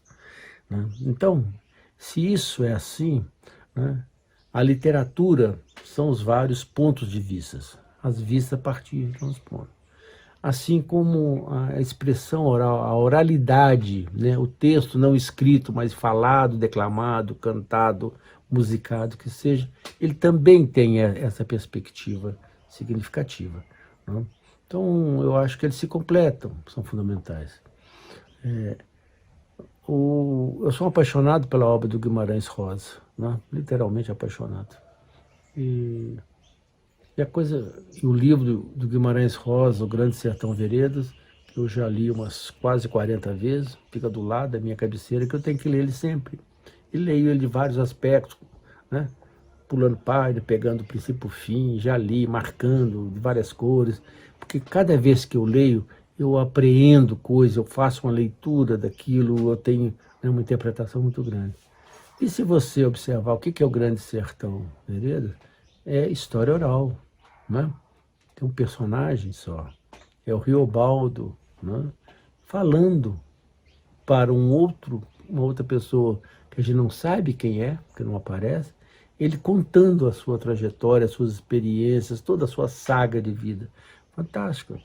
né? Então, se isso é assim, né, a literatura são os vários pontos de vista, as vistas a partir de uns pontos. Assim como a expressão oral, a oralidade, né, o texto não escrito, mas falado, declamado, cantado, musicado, que seja, ele também tem essa perspectiva significativa, né? Então, eu acho que eles se completam, são fundamentais. Eu sou apaixonado pela obra do Guimarães Rosa, né? Literalmente apaixonado. E o livro do Guimarães Rosa, O Grande Sertão Veredas, que eu já li umas quase 40 vezes, fica do lado da minha cabeceira, que eu tenho que ler ele sempre. E leio ele de vários aspectos, né? Pulando página, pegando o princípio ao fim, já li, marcando de várias cores, porque cada vez que eu leio, eu apreendo coisas, eu faço uma leitura daquilo, eu tenho, né, uma interpretação muito grande. E se você observar o que é o Grande Sertão Veredas, é história oral, né? Tem um personagem só, é o Riobaldo, né, falando para uma outra pessoa que a gente não sabe quem é, que não aparece, ele contando a sua trajetória, as suas experiências, toda a sua saga de vida. Fantástico.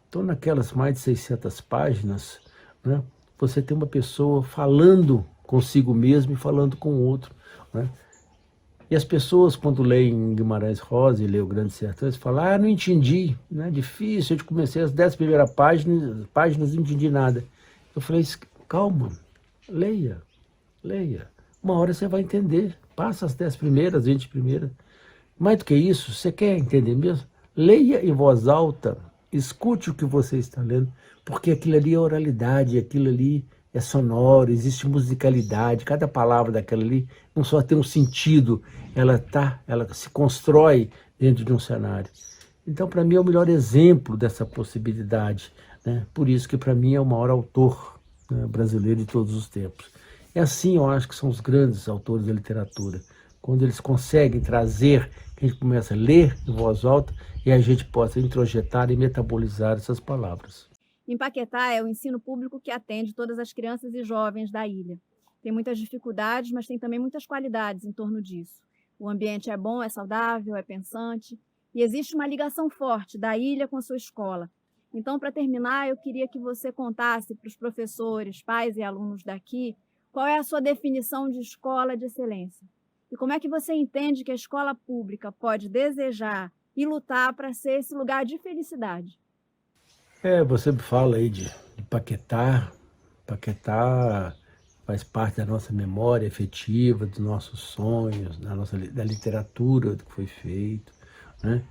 Então, naquelas mais de 600 páginas, né, você tem uma pessoa falando consigo mesmo e falando com o outro, né? E as pessoas, quando leem Guimarães Rosa e leem O Grande Sertão, eles falam, não entendi, né? Difícil, eu comecei as 10 primeiras páginas não entendi nada. Eu falei, calma, leia. Uma hora você vai entender, passa as 10 primeiras, 20 primeiras. Mais do que isso, você quer entender mesmo? Leia em voz alta, escute o que você está lendo, porque aquilo ali é oralidade, aquilo ali é sonoro, existe musicalidade, cada palavra daquela ali não só tem um sentido, ela se constrói dentro de um cenário. Então, para mim, é o melhor exemplo dessa possibilidade, né? Por isso que, para mim, é o maior autor, né, brasileiro de todos os tempos. É assim, eu acho que são os grandes autores da literatura, quando eles conseguem trazer, que a gente começa a ler em voz alta e a gente possa introjetar e metabolizar essas palavras.
Empaquetá é o ensino público que atende todas as crianças e jovens da ilha. Tem muitas dificuldades, mas tem também muitas qualidades em torno disso. O ambiente é bom, é saudável, é pensante, e existe uma ligação forte da ilha com a sua escola. Então, para terminar, eu queria que você contasse para os professores, pais e alunos daqui qual é a sua definição de escola de excelência. E como é que você entende que a escola pública pode desejar e lutar para ser esse lugar de felicidade?
Você me fala aí de Paquetá. Paquetá faz parte da nossa memória efetiva, dos nossos sonhos, da literatura que foi feito, né?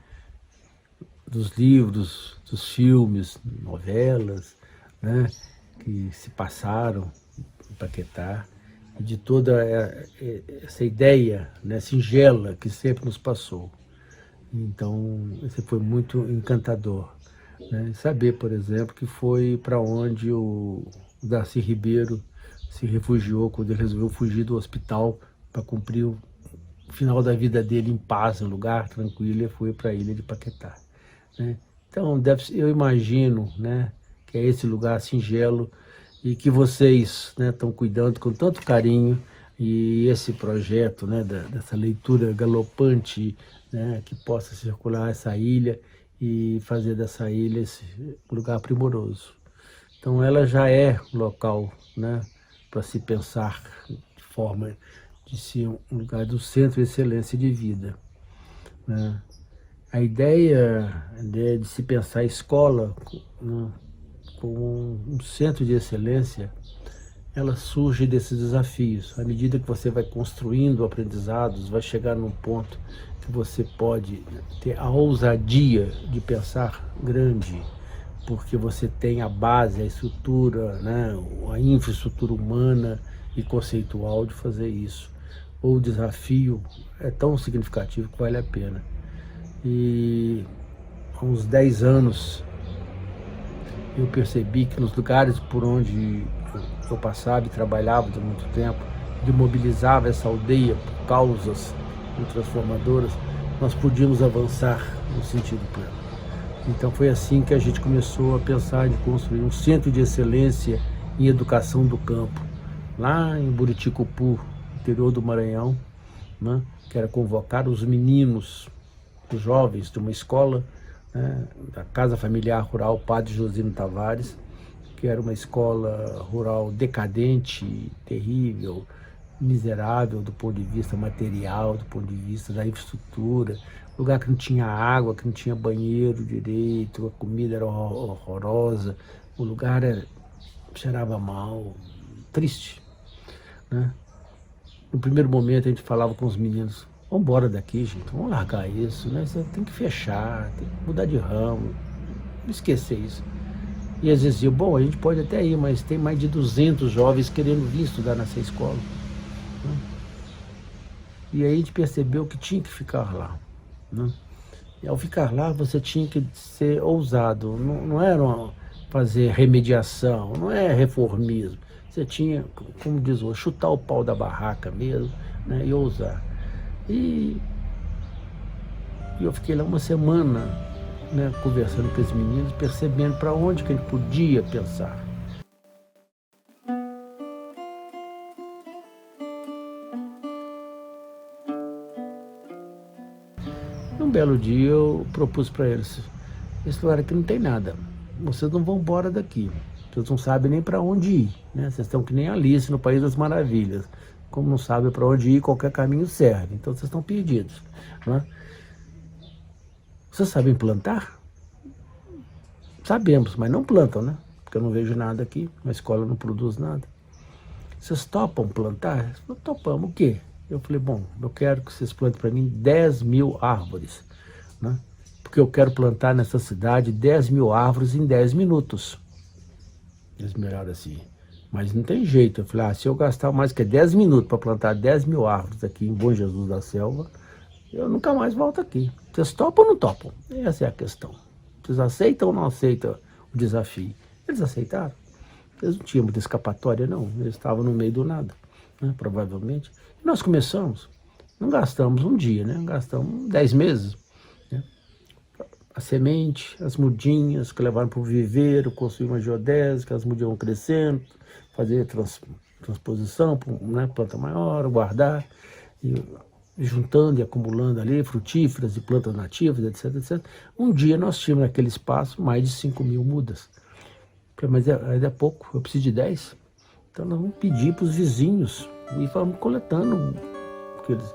Dos livros, dos filmes, novelas, né? Que se passaram em Paquetá, e de toda essa ideia, né, singela que sempre nos passou. Então, esse foi muito encantador, né? Saber, por exemplo, que foi para onde o Darcy Ribeiro se refugiou quando ele resolveu fugir do hospital para cumprir o final da vida dele em paz, em um lugar tranquilo, e foi para a ilha de Paquetá, né? Então, eu imagino, né, que é esse lugar singelo e que vocês, né, estão cuidando com tanto carinho, e esse projeto, né, dessa leitura galopante, né, que possa circular essa ilha e fazer dessa ilha esse lugar primoroso. Então ela já é um local, né, para se pensar de forma de ser um lugar do centro de excelência de vida, né? A ideia, né, de se pensar a escola, né, como um centro de excelência, ela surge desses desafios. À medida que você vai construindo aprendizados, vai chegar num ponto que você pode ter a ousadia de pensar grande, porque você tem a base, a estrutura, né, a infraestrutura humana e conceitual de fazer isso. O desafio é tão significativo que vale a pena. E há uns 10 anos eu percebi que nos lugares por onde eu passava e trabalhava de muito tempo, de mobilizava essa aldeia por causas transformadoras, nós podíamos avançar no sentido pleno. Então foi assim que a gente começou a pensar de construir um centro de excelência em educação do campo, lá em Buriticupu, interior do Maranhão, né, que era convocar os meninos, os jovens de uma escola, né, da Casa Familiar Rural Padre Josino Tavares, que era uma escola rural decadente, terrível, miserável do ponto de vista material, do ponto de vista da infraestrutura, lugar que não tinha água, que não tinha banheiro direito, a comida era horrorosa, o lugar cheirava mal, triste, né? No primeiro momento a gente falava com os meninos: vamos embora daqui, gente, vamos largar isso, né? Você tem que fechar, tem que mudar de ramo, não esquecer isso. E às vezes diziam: bom, a gente pode até ir, mas tem mais de 200 jovens querendo vir estudar nessa escola, né? E aí a gente percebeu que tinha que ficar lá, né? E ao ficar lá você tinha que ser ousado, não era fazer remediação, não é reformismo. Você tinha, como diz o, chutar o pau da barraca mesmo, né, e ousar. E eu fiquei lá uma semana, né, conversando com os meninos, percebendo para onde que ele podia pensar. Um belo dia eu propus para eles: esse lugar aqui não tem nada, vocês não vão embora daqui, vocês não sabem nem para onde ir, né? Vocês estão que nem Alice no País das Maravilhas, como não sabem para onde ir, qualquer caminho serve, então vocês estão perdidos, né? Vocês sabem plantar? Sabemos, mas não plantam, né? Porque eu não vejo nada aqui, a escola não produz nada. Vocês topam plantar? Eles falaram: topamos. O quê? Eu falei: bom, eu quero que vocês plantem para mim 10.000 árvores, né? Porque eu quero plantar nessa cidade 10.000 árvores em 10 minutos. Eles me olharam assim: mas não tem jeito. Eu falei: se eu gastar mais que 10 minutos para plantar 10.000 árvores aqui em Bom Jesus da Selva, eu nunca mais volto aqui. Vocês topam ou não topam? Essa é a questão. Vocês aceitam ou não aceitam o desafio? Eles aceitaram. Eles não tinham muita escapatória, não. Eles estavam no meio do nada, né, provavelmente. E nós começamos. Não gastamos um dia, né? Gastamos 10 meses. Né? A semente, as mudinhas que levaram para o viveiro, construir uma geodésica, as mudinhas vão crescendo, fazer transposição, né, planta maior, guardar, e juntando e acumulando ali frutíferas e plantas nativas, etc, etc. Um dia nós tínhamos naquele espaço mais de 5.000 mudas. Mas ainda é pouco, eu preciso de 10. Então nós vamos pedir para os vizinhos e vamos coletando aqueles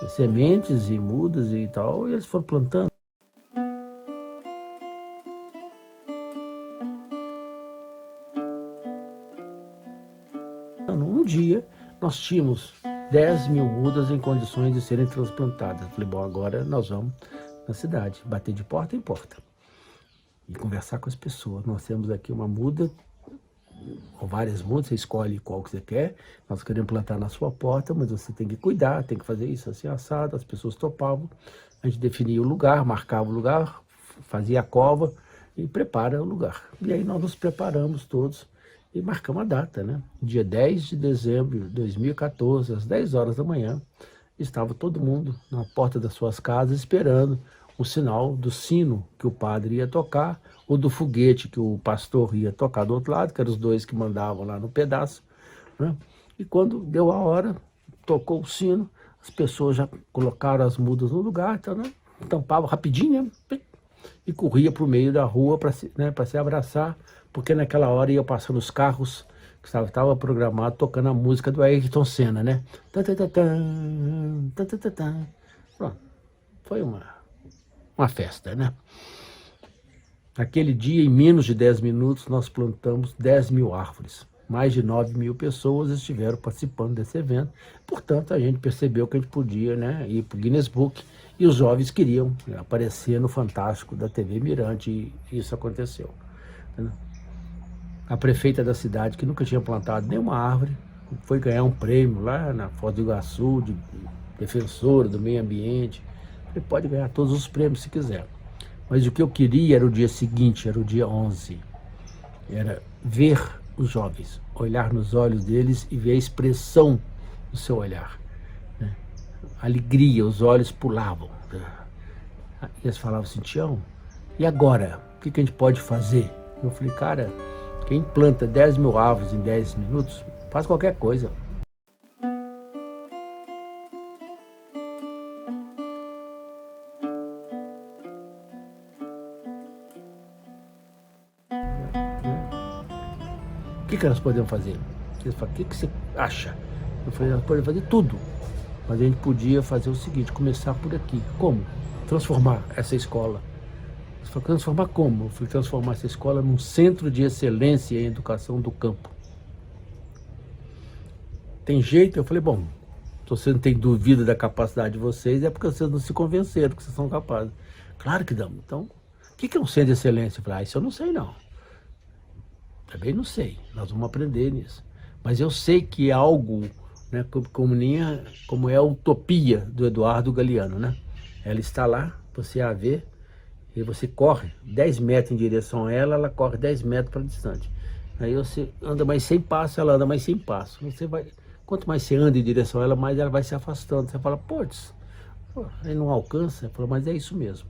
sementes e mudas e tal, e eles foram plantando. Um dia nós tínhamos 10.000 mudas em condições de serem transplantadas. Falei, bom, agora nós vamos na cidade, bater de porta em porta e conversar com as pessoas. Nós temos aqui uma muda, ou várias mudas, você escolhe qual que você quer, nós queremos plantar na sua porta, mas você tem que cuidar, tem que fazer isso assim assado. As pessoas topavam, a gente definia o lugar, marcava o lugar, fazia a cova e prepara o lugar. E aí nós nos preparamos todos e marcamos a data, né? Dia 10 de dezembro de 2014, às 10 horas da manhã, estava todo mundo na porta das suas casas esperando o sinal do sino que o padre ia tocar, ou do foguete que o pastor ia tocar do outro lado, que eram os dois que mandavam lá no pedaço, né? E quando deu a hora, tocou o sino, as pessoas já colocaram as mudas no lugar, então, né? Tampavam rapidinho, né? E corria para o meio da rua para se abraçar, porque naquela hora ia passando os carros, que estava programado tocando a música do Ayrton Senna, né? Pronto, foi uma festa, né? Naquele dia, em menos de 10 minutos, nós plantamos 10.000 árvores. Mais de 9.000 pessoas estiveram participando desse evento. Portanto, a gente percebeu que a gente podia, né, ir para o Guinness Book, e os jovens queriam aparecer no Fantástico da TV Mirante, e isso aconteceu. A prefeita da cidade, que nunca tinha plantado nenhuma árvore, foi ganhar um prêmio lá na Foz do Iguaçu, de defensora do meio ambiente. Ele pode ganhar todos os prêmios se quiser. Mas o que eu queria era o dia seguinte, era o dia 11. Era ver os jovens, olhar nos olhos deles e ver a expressão do seu olhar, né? Alegria, os olhos pulavam. E eles falavam assim, Tião, e agora? O que a gente pode fazer? Eu falei, cara, quem planta 10.000 árvores em 10 minutos, faz qualquer coisa. O que nós podemos fazer? Eles falaram, o que você acha? Eu falei, nós podemos fazer tudo. Mas a gente podia fazer o seguinte, começar por aqui. Como? Transformar essa escola. Eles falaram, transformar como? Eu fui transformar essa escola num centro de excelência em educação do campo. Tem jeito? Eu falei, bom, se você não tem dúvida da capacidade de vocês, é porque vocês não se convenceram que vocês são capazes. Claro que damos. Então, o que é um centro de excelência? Eu falei, isso eu não sei não. Também não sei, nós vamos aprender nisso. Mas eu sei que é algo, né, como é a utopia do Eduardo Galeano, né? Ela está lá, você a vê, e você corre 10 metros em direção a ela, ela corre 10 metros para distante. Aí você anda mais 100 passos, ela anda mais 100 passos. Você vai, quanto mais você anda em direção a ela, mais ela vai se afastando. Você fala, putz, aí não alcança. Falo, mas é isso mesmo.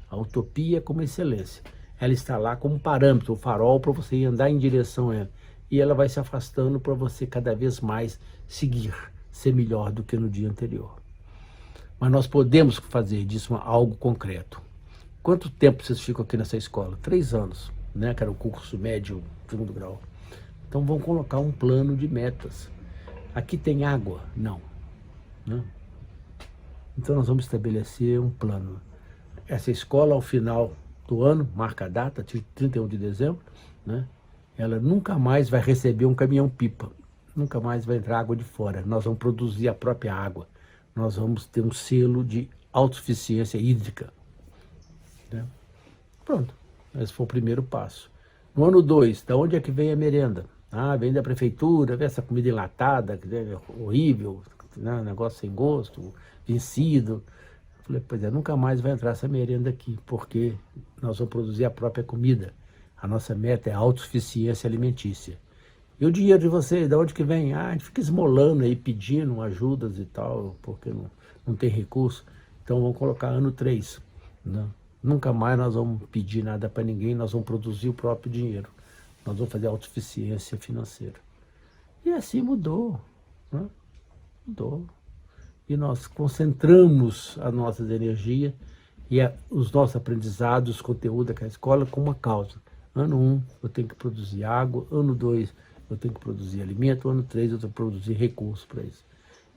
A utopia como excelência. Ela está lá como parâmetro, o farol para você andar em direção a ela. E ela vai se afastando para você cada vez mais seguir, ser melhor do que no dia anterior. Mas nós podemos fazer disso algo concreto. Quanto tempo vocês ficam aqui nessa escola? 3 anos, né? Que era o curso médio, segundo grau. Então vamos colocar um plano de metas. Aqui tem água? Não. Né? Então nós vamos estabelecer um plano. Essa escola, ao final do ano, marca a data, 31 de dezembro, né? Ela nunca mais vai receber um caminhão-pipa, nunca mais vai entrar água de fora. Nós vamos produzir a própria água, nós vamos ter um selo de autossuficiência hídrica, né? Pronto, esse foi o primeiro passo. No ano 2, da onde é que vem a merenda? Ah, vem da prefeitura, vem essa comida enlatada, que é horrível, né? Negócio sem gosto, vencido. Falei, pois é, nunca mais vai entrar essa merenda aqui, porque nós vamos produzir a própria comida. A nossa meta é a autossuficiência alimentícia. E o dinheiro de vocês, de onde que vem? Ah, a gente fica esmolando aí, pedindo ajudas e tal, porque não tem recurso. Então vamos colocar ano 3. Né? Nunca mais nós vamos pedir nada para ninguém, nós vamos produzir o próprio dinheiro. Nós vamos fazer autossuficiência financeira. E assim mudou, né? Mudou. E nós concentramos as nossas energias e os nossos aprendizados, os conteúdos daquela escola com uma causa. Ano 1, eu tenho que produzir água. Ano 2, eu tenho que produzir alimento. Ano 3, eu tenho que produzir recursos para isso.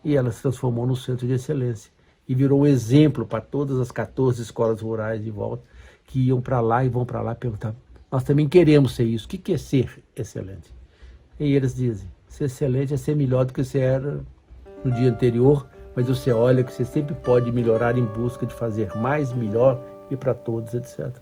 E ela se transformou num centro de excelência. E virou um exemplo para todas as 14 escolas rurais de volta, que iam para lá e vão para lá perguntar: nós também queremos ser isso. O que é ser excelente? E eles dizem: ser excelente é ser melhor do que você era no dia anterior, mas você olha que você sempre pode melhorar em busca de fazer mais, melhor e para todos, etc.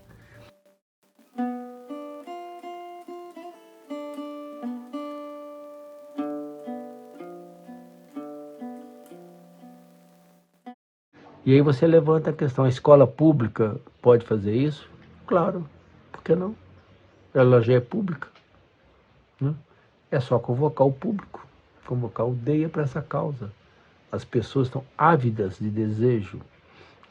E aí você levanta a questão: a escola pública pode fazer isso? Claro, por que não? Ela já é pública, né? É só convocar o público, convocar a aldeia para essa causa. As pessoas estão ávidas de desejo.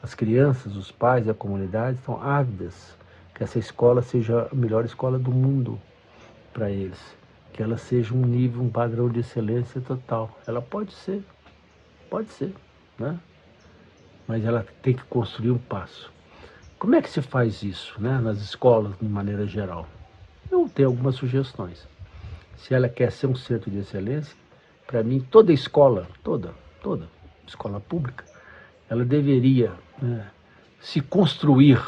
As crianças, os pais, a comunidade estão ávidas que essa escola seja a melhor escola do mundo para eles. Que ela seja um nível, um padrão de excelência total. Ela pode ser, né? Mas ela tem que construir um passo. Como é que se faz isso, né, nas escolas, de maneira geral? Eu tenho algumas sugestões. Se ela quer ser um centro de excelência, para mim, toda escola, toda escola pública, ela deveria, né, se construir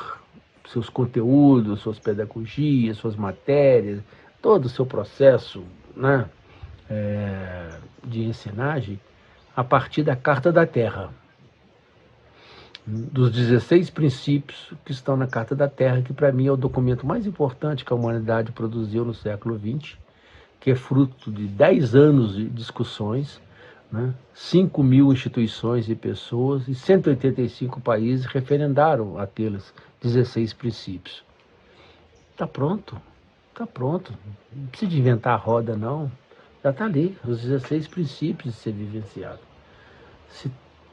seus conteúdos, suas pedagogias, suas matérias, todo o seu processo, né, de ensinagem, a partir da Carta da Terra. Dos 16 princípios que estão na Carta da Terra, que para mim é o documento mais importante que a humanidade produziu no século XX, que é fruto de 10 anos de discussões, né? 5.000 instituições e pessoas e 185 países referendaram aqueles 16 princípios. Está pronto, não precisa de inventar a roda não, já está ali, os 16 princípios de ser vivenciado.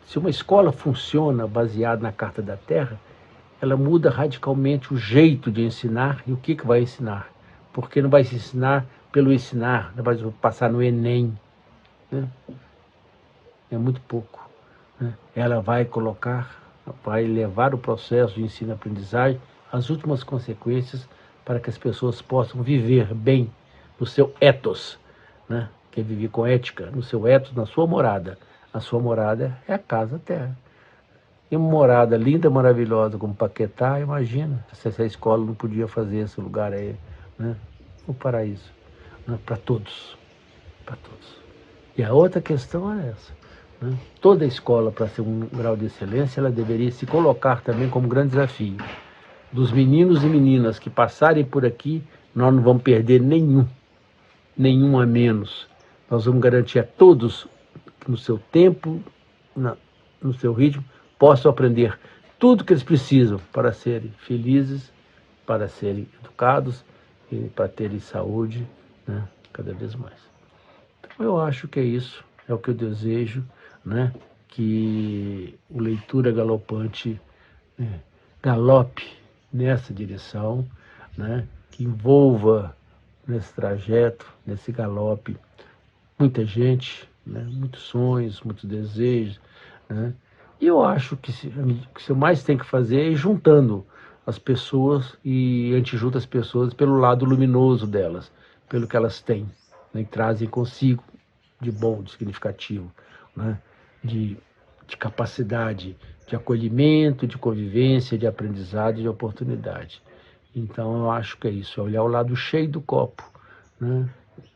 Se uma escola funciona baseada na Carta da Terra, ela muda radicalmente o jeito de ensinar e o que vai ensinar. Porque não vai se ensinar pelo ensinar, não vai passar no Enem, né? É muito pouco, né? Ela vai levar o processo de ensino-aprendizagem às últimas consequências para que as pessoas possam viver bem no seu ethos, né? Que é viver com ética, no seu ethos, na sua morada. A sua morada é a casa terra. E uma morada linda, maravilhosa como Paquetá, imagina se essa escola não podia fazer esse lugar aí, né? O paraíso, né? Para todos. E a outra questão é essa, né? Toda escola, para ser um grau de excelência, ela deveria se colocar também como grande desafio. Dos meninos e meninas que passarem por aqui, nós não vamos perder nenhum a menos. Nós vamos garantir a todos, no seu tempo, no seu ritmo, possam aprender tudo que eles precisam para serem felizes, para serem educados e para terem saúde, né, cada vez mais. Então, eu acho que é isso, é o que eu desejo, né, que o Leitura Galopante, né, galope nessa direção, né, que envolva nesse trajeto, nesse galope, muita gente, né, muitos sonhos, muitos desejos, né? E eu acho que o mais tem que fazer é ir juntando as pessoas, e a gente junta as pessoas pelo lado luminoso delas, pelo que elas têm, né, e trazem consigo de bom, de significativo, né, de capacidade de acolhimento, de convivência, de aprendizado, de oportunidade. Então eu acho que é isso, é olhar o lado cheio do copo, né,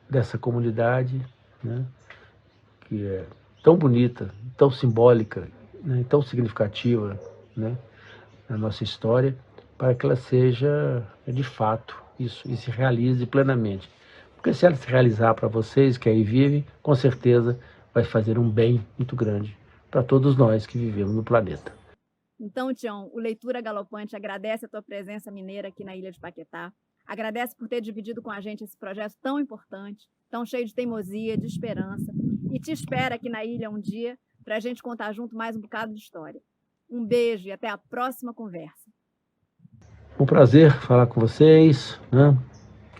dessa comunidade, né, que é tão bonita, tão simbólica, né, tão significativa, né, na nossa história, para que ela seja, de fato, isso, e se realize plenamente. Porque se ela se realizar para vocês que aí vivem, com certeza vai fazer um bem muito grande para todos nós que vivemos no planeta.
Então, Tião, o Leitura Galopante agradece a tua presença mineira aqui na Ilha de Paquetá, agradece por ter dividido com a gente esse projeto tão importante, tão cheio de teimosia, de esperança, e te espera aqui na ilha um dia para a gente contar junto mais um bocado de história. Um beijo e até a próxima conversa.
Um prazer falar com vocês, né?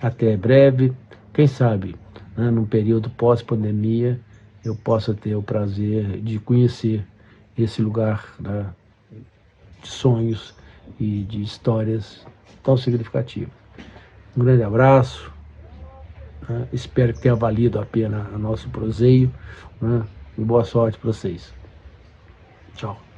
Até breve. Quem sabe né, num período pós-pandemia, eu possa ter o prazer de conhecer esse lugar, né, de sonhos e de histórias tão significativas. Um grande abraço, né, espero que tenha valido a pena o nosso proseio, né, e boa sorte para vocês. Tchau.